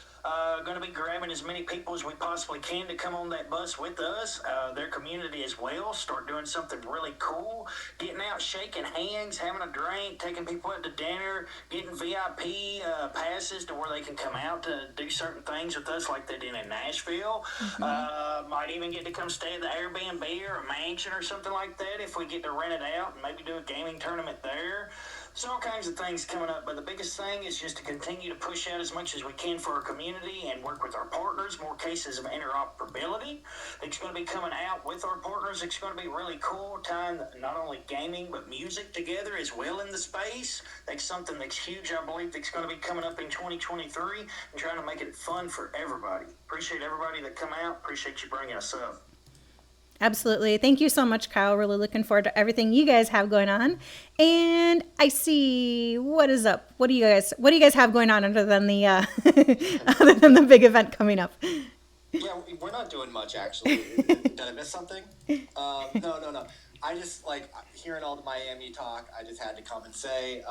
Going to be grabbing as many people as we possibly can to come on that bus with us, their community as well, start doing something really cool, getting out, shaking hands, having a drink, taking people out to dinner, getting VIP passes to where they can come out to do certain things with us like they did in Nashville. Might even get to come stay at the Airbnb or a mansion or something like that if we get to rent it out and maybe do a gaming tournament there. So all kinds of things coming up, but the biggest thing is just to continue to push out as much as we can for our community and work with our partners, more cases of interoperability. It's going to be coming out with our partners. It's going to be really cool, tying not only gaming but music together as well in the space. That's something that's huge, I believe, that's going to be coming up in 2023 and trying to make it fun for everybody. Appreciate everybody that come out. Appreciate you bringing us up. Absolutely. Thank you so much, Kyle. Really looking forward to everything you guys have going on. And I see what is up. What do you guys have going on other than the other than the big event coming up? Yeah, we're not doing much actually. Did I miss something? No. I just like hearing all the Miami talk. I just had to come and say,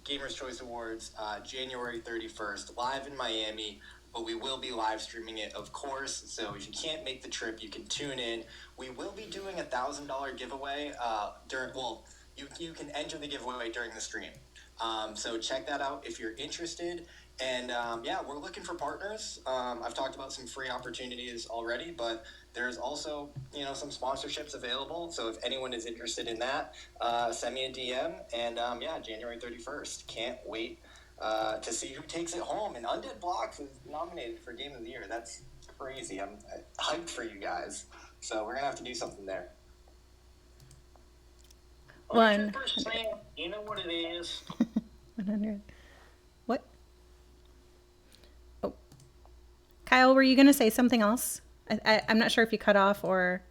Gamers Choice Awards, January 31st, live in Miami. But we will be live streaming it, of course. So if you can't make the trip, you can tune in. We will be doing $1,000 giveaway you can enter the giveaway during the stream. So check that out if you're interested. And we're looking for partners. I've talked about some free opportunities already, but there's also some sponsorships available. So if anyone is interested in that, send me a DM. And January 31st. Can't wait to see who takes it home. And Undead Blocks is nominated for Game of the Year. That's crazy. I'm hyped for you guys. So we're going to have to do something there. 100%. You know what it is? 100. What? Oh. Kyle, were you going to say something else? I'm not sure if you cut off or...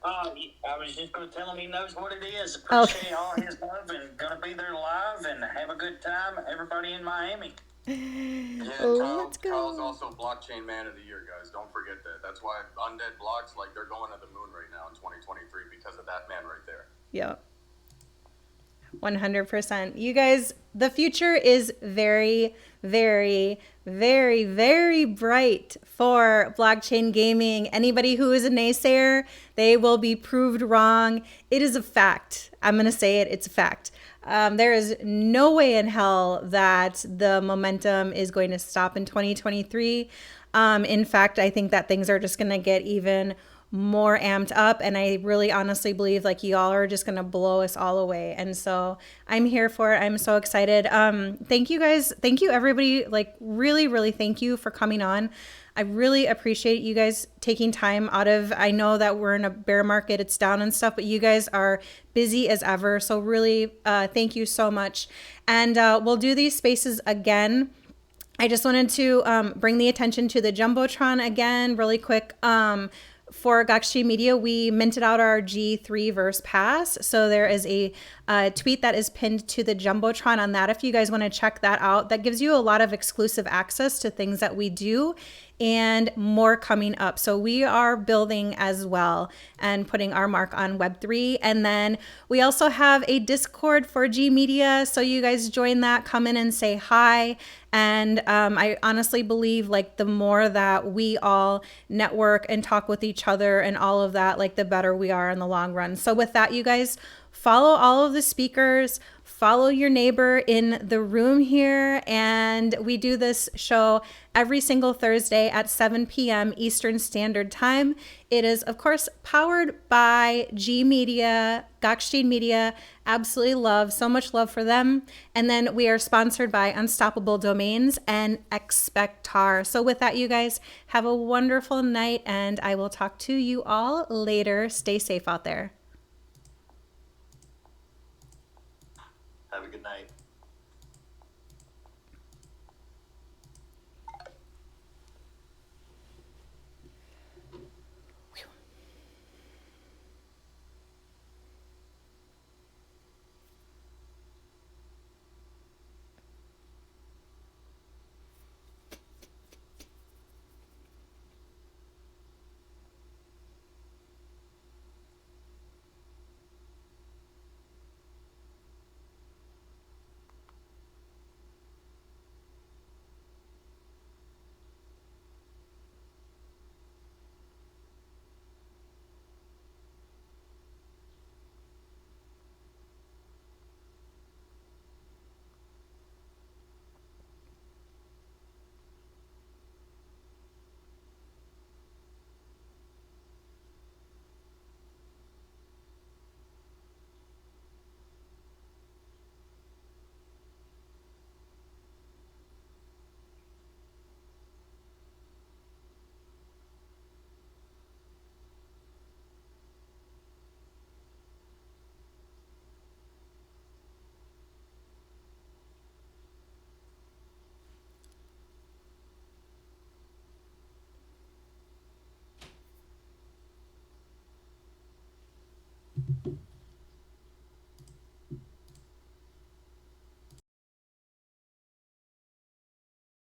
I was just going to tell him he knows what it is. Appreciate all his love and going to be there live and have a good time. Everybody in Miami. Yeah, let's go. Kyle's also Blockchain Man of the Year, guys. Don't forget that. That's why Undead Blocks, they're going to the moon right now in 2023 because of that man right there. Yep. 100%. You guys, the future is very, very, very, very bright for blockchain gaming. Anybody who is a naysayer, they will be proved wrong. It is a fact. I'm going to say it. It's a fact. There is no way in hell that the momentum is going to stop in 2023. In fact, I think that things are just going to get even more amped up, and I really honestly believe like y'all are just gonna blow us all away, and so I'm here for it. I'm so excited. Thank you guys, thank you everybody, like really thank you for coming on. I really appreciate you guys taking time out of, I know that we're in a bear market, it's down and stuff, but you guys are busy as ever, so really thank you so much. And we'll do these spaces again. I just wanted to bring the attention to the Jumbotron again really quick. For Gakshi Media, we minted out our G3 verse pass. So there is a tweet that is pinned to the Jumbotron on that. If you guys want to check that out, that gives you a lot of exclusive access to things that we do and more coming up. So we are building as well and putting our mark on Web3. And then we also have a Discord for G Media. So you guys join that, come in and say hi. And I honestly believe like the more that we all network and talk with each other and all of that, like the better we are in the long run. So with that, you guys follow all of the speakers, follow your neighbor in the room here. And we do this show every single Thursday at 7 p.m. Eastern Standard Time. It is, of course, powered by G Media, Gakstein Media. Absolutely love, so much love for them. And then we are sponsored by Unstoppable Domains and Expectar. So with that, you guys, have a wonderful night, and I will talk to you all later. Stay safe out there. Have a good night.